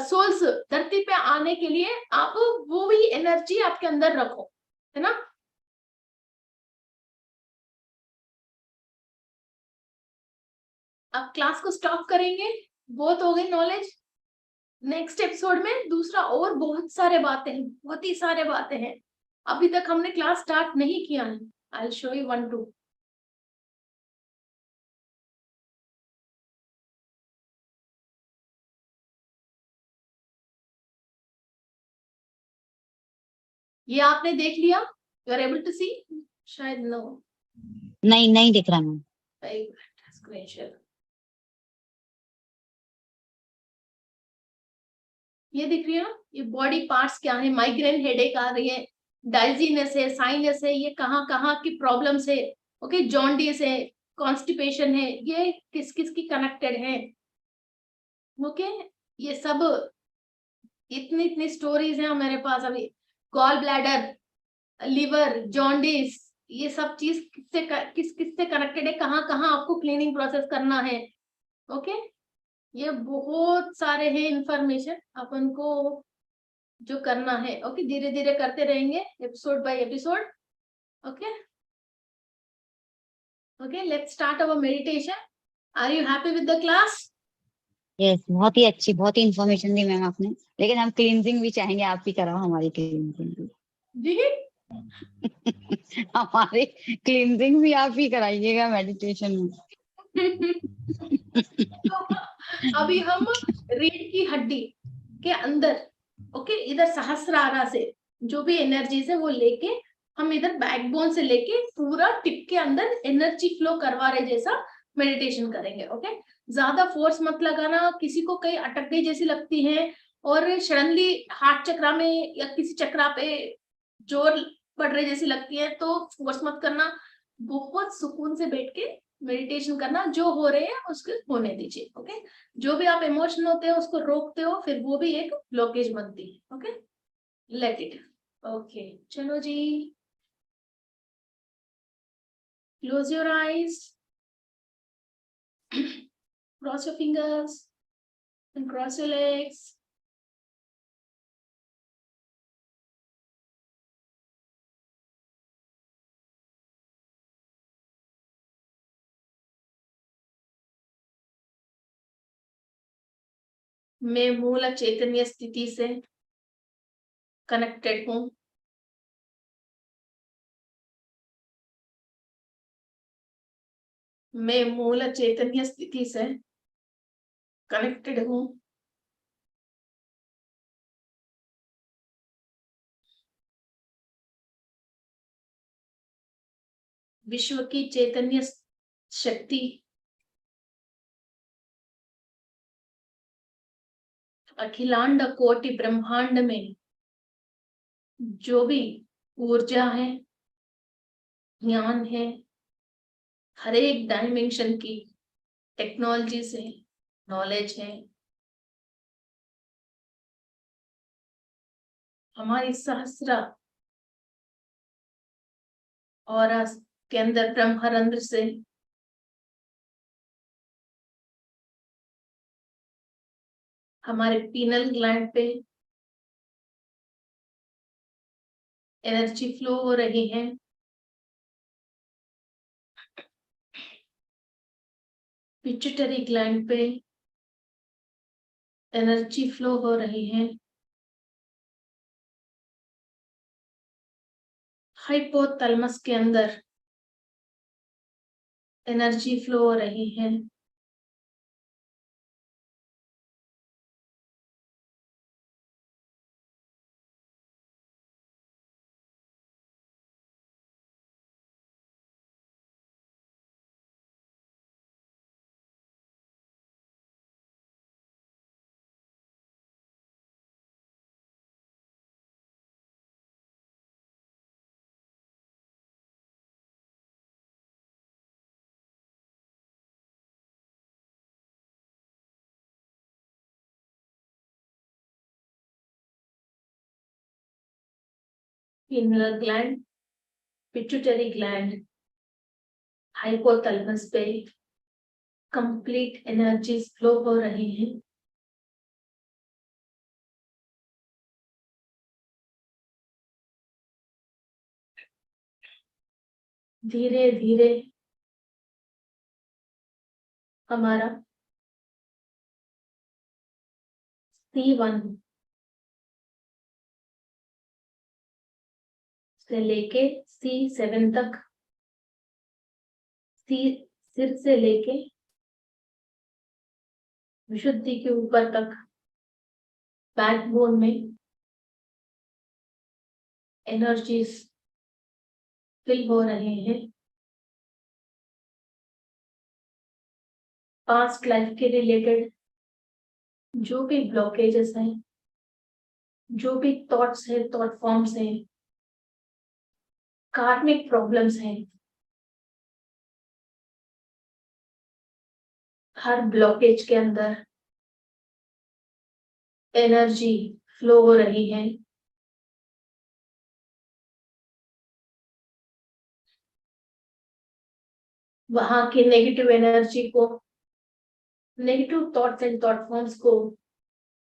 सोल्स धरती पे आने के लिए आप वो भी एनर्जी आपके अंदर रखो, है ना। अब क्लास को स्टॉप करेंगे, बहुत हो गई नॉलेज। नेक्स्ट एपिसोड में दूसरा और बहुत सारे बातें हैं, बहुत ही सारे बातें हैं, अभी तक हमने क्लास स्टार्ट नहीं किया है। आई विल शो यू 1 2। ये आपने देख लिया, यू आर एबल टू सी, शायद नो, नहीं नहीं दिख रहा मैम। स्क्रीन शेयर, ये दिख रही है ना, ये बॉडी पार्ट्स क्या है, माइग्रेन हेडेक आ रही है, डाइजीनेस है, साइनस है, ये कहाँ कहाँ की प्रॉब्लम्स है। ओके, जॉन्डिस है, कॉन्स्टिपेशन है, ये किस किस की कनेक्टेड है। ओके, ये सब इतनी इतनी स्टोरीज है मेरे पास अभी। गॉल ब्लैडर, लिवर, जॉन्डिस, ये सब चीज किस किस से कनेक्टेड है, कहाँ कहाँ आपको क्लीनिंग प्रोसेस करना है। ओके, ये बहुत सारे हैं इंफॉर्मेशन अपन को जो करना है। ओके, धीरे धीरे करते रहेंगे, episode by episode. Okay okay, let's start our meditation. Are you happy with the class? Yes, बहुत ही अच्छी, बहुत ही इंफॉर्मेशन दी मैम आपने, लेकिन हम क्लींजिंग भी चाहेंगे, आप ही कराओ हमारी क्लींजिंग भी। जी हमारी क्लींजिंग भी आप ही कराइएगा मेडिटेशन में। अभी हम रीढ़ की हड्डी के अंदर, ओके, इधर सहस्रारा से जो भी एनर्जीज है वो लेके हम इधर बैकबोन से लेके पूरा टिप के अंदर एनर्जी फ्लो करवा रहे जैसा मेडिटेशन करेंगे। ओके, ज्यादा फोर्स मत लगाना, किसी को कहीं अटक गई जैसी लगती है और सडनली हार्ट चक्रा में या किसी चक्रा पे जोर पड़ रही जैसी लगती है तो फोर्स मत करना, बहुत सुकून से बैठ के मेडिटेशन करना, जो हो रहे हैं उसको होने दीजिए। ओके, जो भी आप इमोशन होते हो उसको रोकते हो, फिर वो भी एक ब्लॉकेज बनती है। Okay, late it. ओके, चलो जी, close your eyes, cross your fingers and cross your legs. मैं मूल चैतन्य स्थिति से कनेक्टेड हूँ। मैं मूल चैतन्य स्थिति से कनेक्टेड हूँ। विश्व की चैतन्य शक्ति अखिलांड कोटि ब्रह्मांड में जो भी ऊर्जा है, ज्ञान है, हर एक डायमेंशन की टेक्नोलॉजी से नॉलेज है, हमारी सहस्रा और के अंदर ब्रह्मरंध्र से हमारे पीनल ग्लैंड पे एनर्जी फ्लो हो रही है। पिट्यूटरी ग्लैंड पे एनर्जी फ्लो हो रही है। हाइपोथैलेमस के अंदर एनर्जी फ्लो हो रही है। Penal gland, pituitary gland, hypothalamus पे कंप्लीट एनर्जी फ्लो हो रही है। धीरे धीरे हमारा C1 से लेके C7 तक, सिर से लेके विशुद्धि के ऊपर तक बैकबोन में एनर्जीज फिल हो रहे हैं। पास्ट लाइफ के रिलेटेड जो भी ब्लॉकेजेस हैं, जो भी थॉट्स है, थॉट फॉर्म्स हैं, कार्मिक प्रॉब्लम्स हैं, हर ब्लॉकेज के अंदर एनर्जी फ्लो हो रही है। वहां की नेगेटिव एनर्जी को, negative thoughts and thought forms को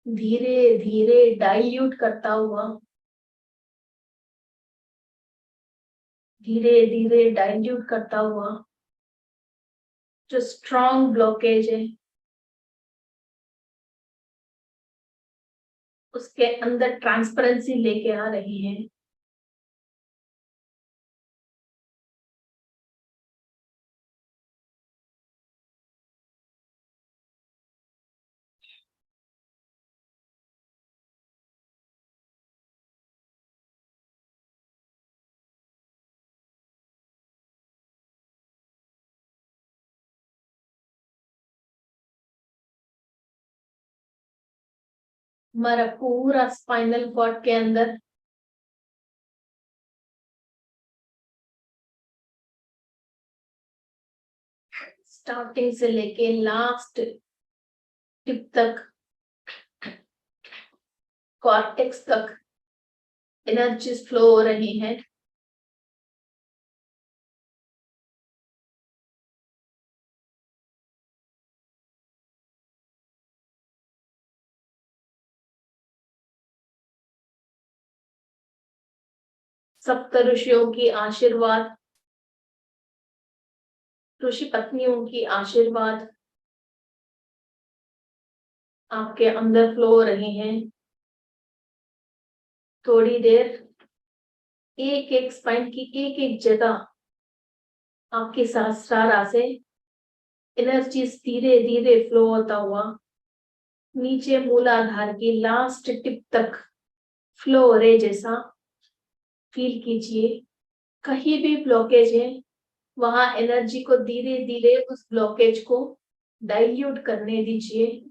धीरे धीरे डाइल्यूट करता हुआ, धीरे धीरे डाइल्यूट करता हुआ जो स्ट्रॉन्ग ब्लॉकेज है उसके अंदर ट्रांसपेरेंसी लेके आ रही है। हमारा पूरा स्पाइनल कॉर्ड के अंदर स्टार्टिंग से लेके लास्ट टिप तक, कॉर्टेक्स तक एनर्जीज फ्लो हो रही हैं। सप्त ऋषियों की आशीर्वाद, ऋषि पत्नियों की आशीर्वाद आपके अंदर फ्लो हो रही हैं। थोड़ी देर एक एक स्पाइन की एक एक जगह आपके सहस्त्रारा से एनर्जी धीरे धीरे फ्लो होता हुआ नीचे मूलाधार की लास्ट टिप तक फ्लो हो रहे जैसा फील कीजिए। कहीं भी ब्लॉकेज है वहां एनर्जी को धीरे धीरे उस ब्लॉकेज को डाइल्यूट करने दीजिए।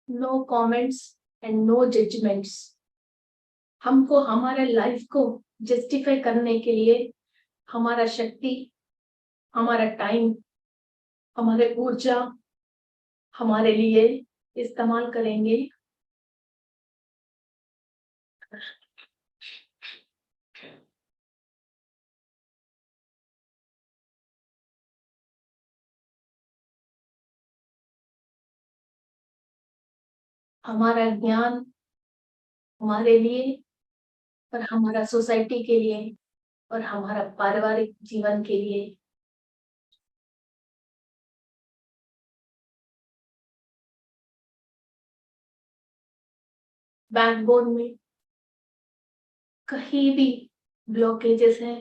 No comments and no judgements. हमको हमारे लाइफ को जस्टिफाई करने के लिए हमारा शक्ति, हमारा टाइम, हमारे ऊर्जा हमारे लिए इस्तेमाल करेंगे। हमारा ज्ञान हमारे लिए और हमारा सोसाइटी के लिए और हमारा पारिवारिक जीवन के लिए। बैकबोन में कहीं भी ब्लॉकेजेस हैं,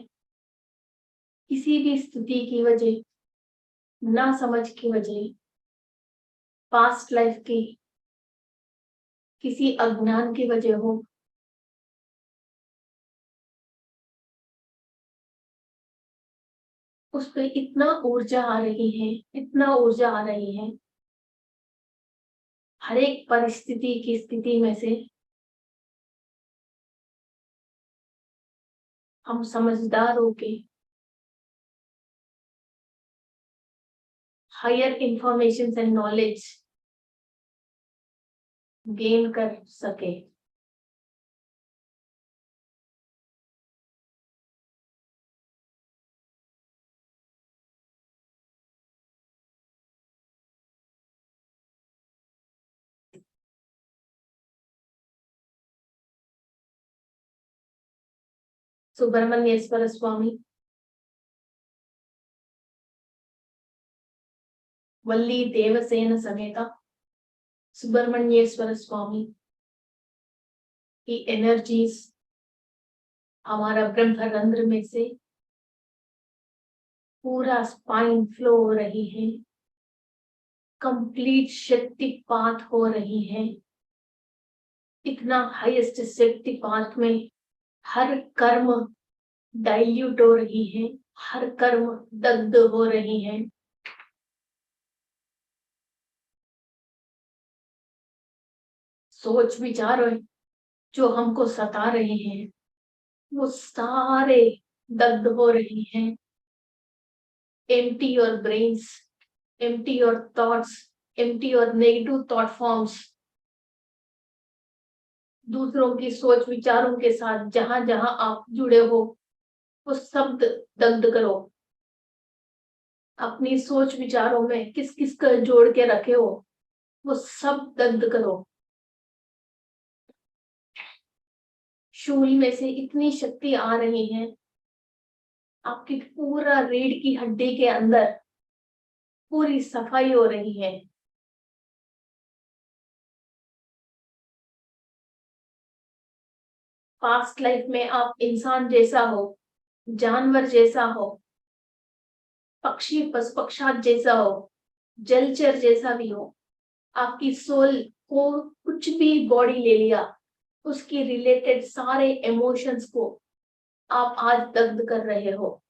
किसी भी स्थिति की वजह, ना समझ की वजह, पास्ट लाइफ की किसी अज्ञान की वजह हो, उस पर इतना ऊर्जा आ रही है, इतना ऊर्जा आ रही है। हर एक परिस्थिति की स्थिति में से हम समझदार होके higher information and knowledge gain कर सके। सुब्रमण्येश्वर स्वामी, वल्ली देवसेन समेता सुब्रमण्येश्वर स्वामी की एनर्जीज हमारा ब्रह्मरंध्र में से पूरा स्पाइन फ्लो हो रही है, कंप्लीट शक्तिपात हो रही है। इतना हाईएस्ट शक्तिपात में हर कर्म डाइल्यूट हो रही है, हर कर्म दग्ध हो रही है। सोच विचार जो हमको सता रहे हैं वो सारे दग्ध हो रही हैं। empty your brains, empty your thoughts, empty your negative thought forms। दूसरों की सोच विचारों के साथ जहां जहां आप जुड़े हो वो सब दग्ध करो। अपनी सोच विचारों में किस किस का जोड़ के रखे हो वो सब दग्ध करो। शूल में से इतनी शक्ति आ रही है, आपकी पूरा रीढ़ की हड्डी के अंदर पूरी सफाई हो रही है। पास्ट लाइफ में आप इंसान जैसा हो, जानवर जैसा हो, पक्षी पक्षात जैसा हो, जलचर जैसा भी हो, आपकी सोल को कुछ भी बॉडी ले लिया, उसकी रिलेटेड सारे इमोशंस को आप आज दग्ध कर रहे हो।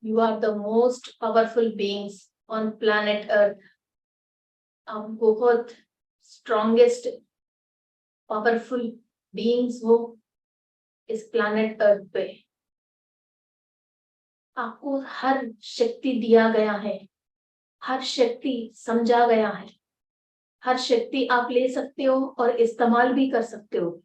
You are the most powerful beings on planet Earth। आप बहुत स्ट्रॉन्गेस्ट पावरफुल बीइंग्स हो इस प्लैनेट अर्थ पे। आपको हर शक्ति दिया गया है, हर शक्ति समझा गया है, हर शक्ति आप ले सकते हो और इस्तेमाल भी कर सकते हो।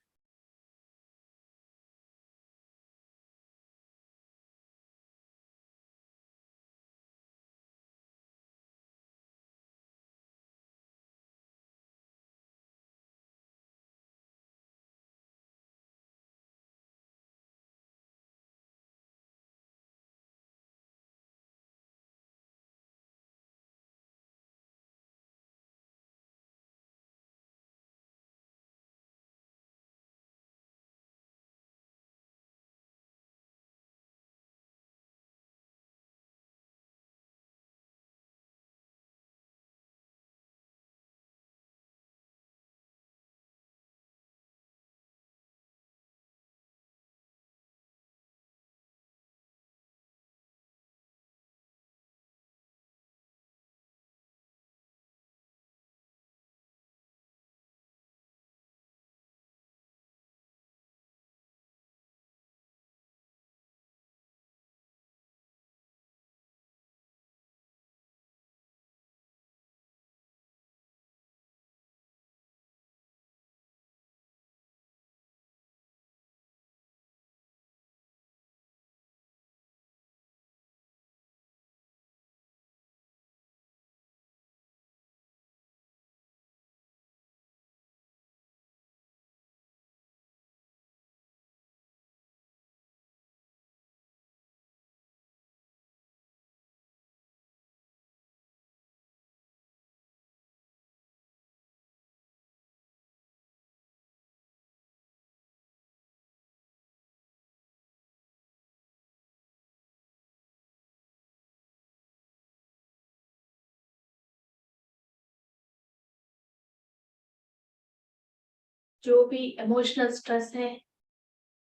जो भी इमोशनल स्ट्रेस है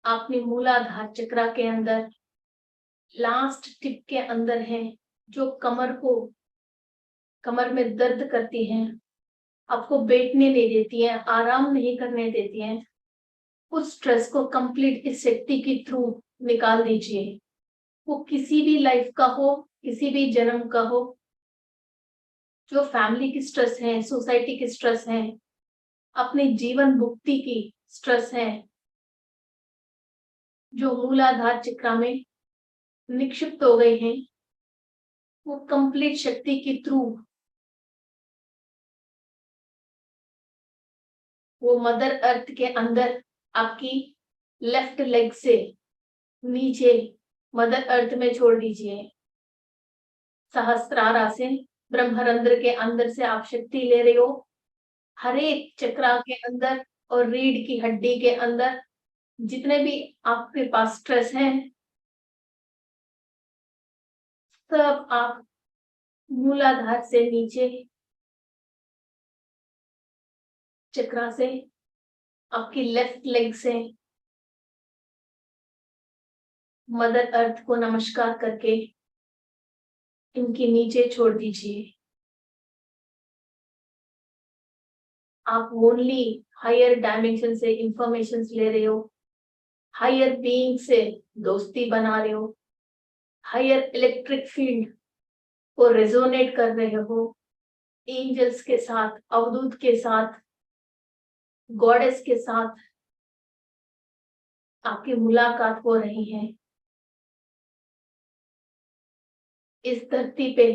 आपने मूलाधार चक्रा के अंदर लास्ट टिप के अंदर है, जो कमर में दर्द करती हैं, आपको बैठने नहीं देती हैं, आराम नहीं करने देती हैं, उस स्ट्रेस को कंप्लीट इस शक्ति के थ्रू निकाल दीजिए। वो किसी भी लाइफ का हो, किसी भी जन्म का हो, जो फैमिली की स्ट्रेस है, सोसाइटी की स्ट्रेस है, अपने जीवन भुक्ति की स्ट्रेस है, जो मूलाधार चक्र में निक्षिप्त हो गए हैं, वो कंप्लीट शक्ति के थ्रू वो मदर अर्थ के अंदर आपकी लेफ्ट लेग से नीचे मदर अर्थ में छोड़ दीजिए। सहस्त्रार आसन ब्रह्मरंध्र के अंदर से आप शक्ति ले रहे हो, हर एक चक्रा के अंदर और रीढ़ की हड्डी के अंदर जितने भी आपके पास स्ट्रेस है, सब आप मूलाधार से नीचे चक्रा से आपकी लेफ्ट लेग से मदर अर्थ को नमस्कार करके इनके नीचे छोड़ दीजिए। आप ओनली हायर डायमेंशन से इंफॉर्मेशन ले रहे हो, हायर बीइंग से दोस्ती बना रहे हो, हायर इलेक्ट्रिक फील्ड को रेजोनेट कर रहे हो, एंजल्स के साथ, अवधूत के साथ, गॉडेस के साथ आपकी मुलाकात हो रही है। इस धरती पे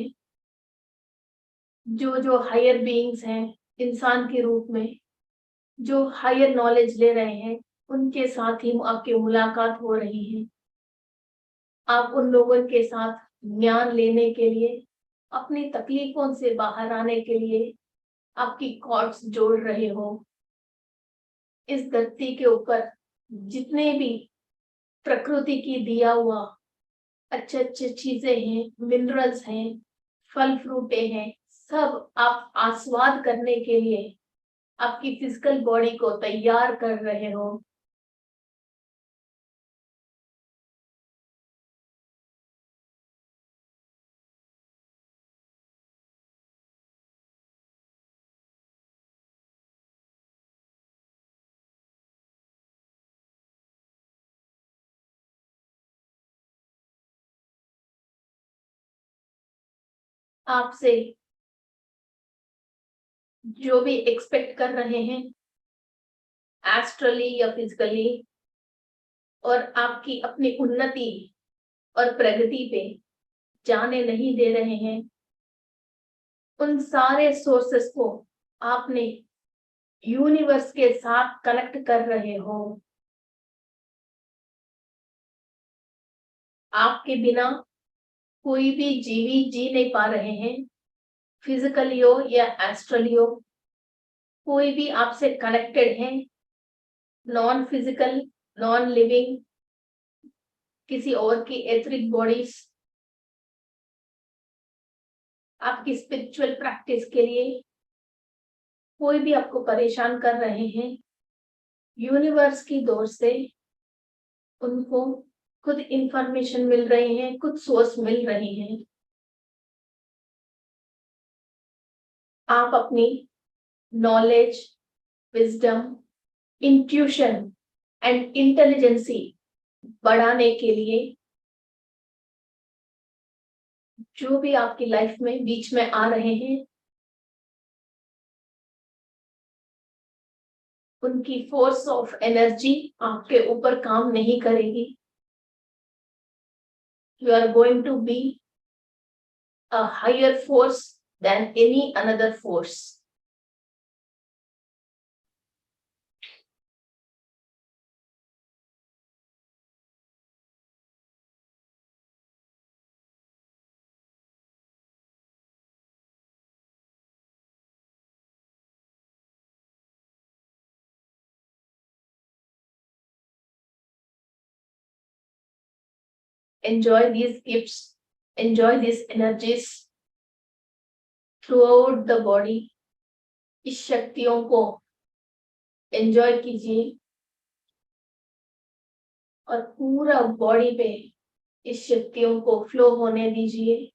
जो हायर बीइंग्स हैं, इंसान के रूप में जो हायर नॉलेज ले रहे हैं, उनके साथ ही आपकी मुलाकात हो रही है। आप उन लोगों के साथ ज्ञान लेने के लिए, अपनी तकलीफों से बाहर आने के लिए आपकी कॉर्ड्स जोड़ रहे हो। इस धरती के ऊपर जितने भी प्रकृति की दिया हुआ अच्छे अच्छे चीजें हैं, मिनरल्स हैं, फल फ्रूटे हैं, सब आप आस्वाद करने के लिए आपकी फिजिकल बॉडी को तैयार कर रहे हो। आपसे जो भी एक्सपेक्ट कर रहे हैं एस्ट्रली या फिजिकली, और आपकी अपनी उन्नति और प्रगति पे जाने नहीं दे रहे हैं, उन सारे सोर्सेस को आपने यूनिवर्स के साथ कनेक्ट कर रहे हो। आपके बिना कोई भी जीवी जी नहीं पा रहे हैं, फिजिकली हो या एस्ट्रली हो, कोई भी आपसे कनेक्टेड है, नॉन फिजिकल, नॉन लिविंग, किसी और की एथरिक बॉडीज, आपकी स्पिरिचुअल प्रैक्टिस के लिए कोई भी आपको परेशान कर रहे हैं, यूनिवर्स की दौर से उनको खुद इंफॉर्मेशन मिल रही है, खुद सोर्स मिल रही है। आप अपनी knowledge, wisdom, intuition and intelligency बढ़ाने के लिए जो भी आपकी लाइफ में बीच में आ रहे हैं, उनकी फोर्स ऑफ एनर्जी आपके ऊपर काम नहीं करेगी। You are going to be a higher force than any another force. Enjoy these gifts, enjoy these energies throughout the body. इस शक्तियों को एंजॉय कीजिए और पूरा बॉडी पे इस शक्तियों को फ्लो होने दीजिए।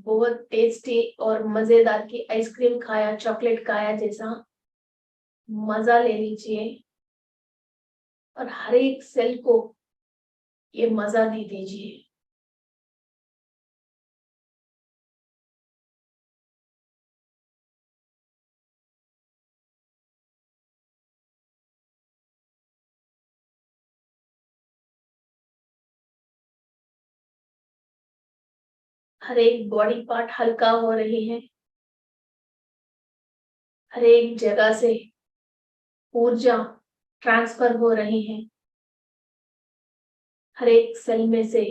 बहुत टेस्टी और मजेदार की आइसक्रीम खाया, चॉकलेट खाया जैसा मजा ले लीजिए और हर एक सेल को ये मजा दे दीजिए। हर एक बॉडी पार्ट हल्का हो रही है, हर एक जगह से ऊर्जा ट्रांसफर हो रही है, हर एक सेल में से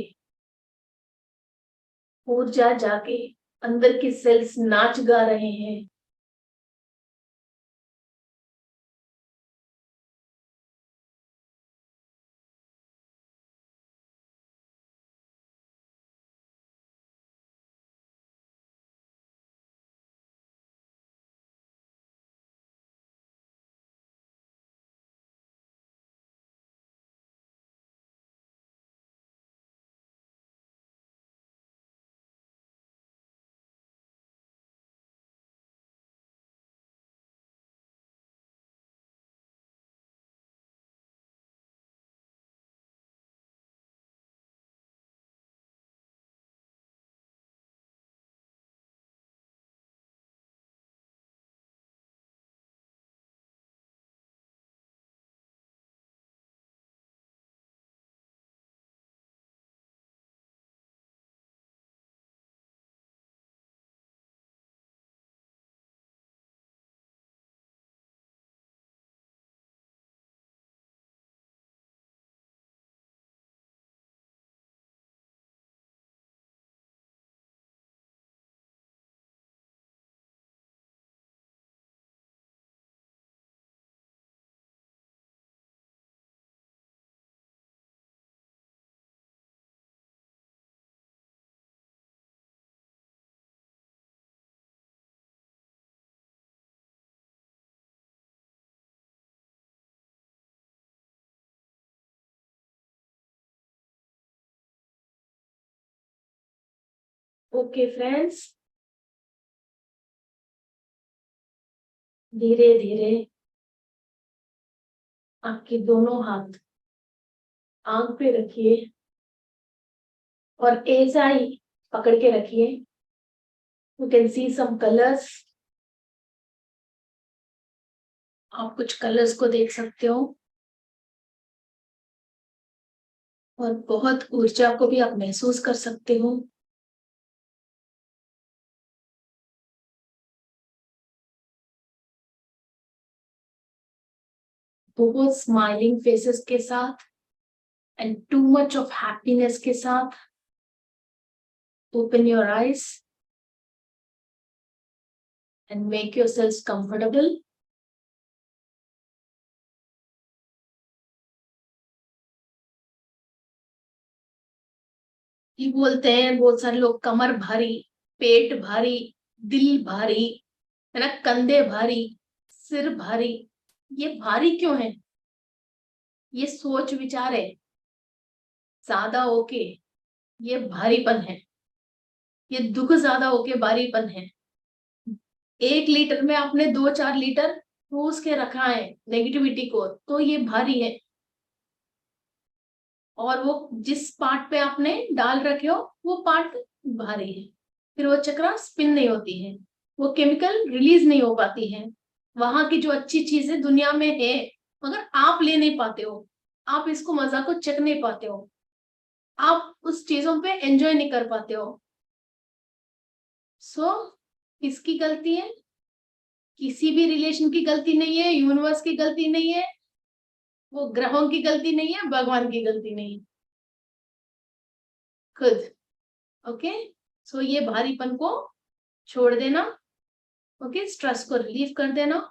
ऊर्जा जाके अंदर के सेल्स नाच गा रहे हैं। ओके फ्रेंड्स, धीरे धीरे आपके दोनों हाथ आंख पे रखिए और ऐसा ही पकड़ के रखिए। You can see some colours. आप कुछ कलर्स को देख सकते हो और बहुत ऊर्जा को भी आप महसूस कर सकते हो। बहुत स्माइलिंग फेसेस के साथ and too much of happiness के साथ open your eyes and make yourselves comfortable. ये बोलते हैं बहुत सारे लोग, कमर भारी, पेट भारी, दिल भारी, है ना, कंधे भारी, सिर भारी। ये भारी क्यों है? ये सोच विचार है ज्यादा होके ये भारीपन है। ये दुख ज्यादा होके भारीपन है। 1 लीटर में आपने 2-4 लीटर ठूस के रखा है नेगेटिविटी को, तो ये भारी है। और वो जिस पार्ट पे आपने डाल रखे हो वो पार्ट भारी है। फिर वो चक्रा स्पिन नहीं होती है, वो केमिकल रिलीज नहीं हो पाती है। वहां की जो अच्छी चीजें दुनिया में है मगर आप ले नहीं पाते हो, आप इसको मजा को चख नहीं पाते हो, आप उस चीजों पे एंजॉय नहीं कर पाते हो। सो किसकी गलती है? किसी भी रिलेशन की गलती नहीं है, यूनिवर्स की गलती नहीं है, वो ग्रहों की गलती नहीं है, भगवान की गलती नहीं है, खुद। ओके, सो ये भारीपन को छोड़ देना। ओके, स्ट्रेस को रिलीव कर देना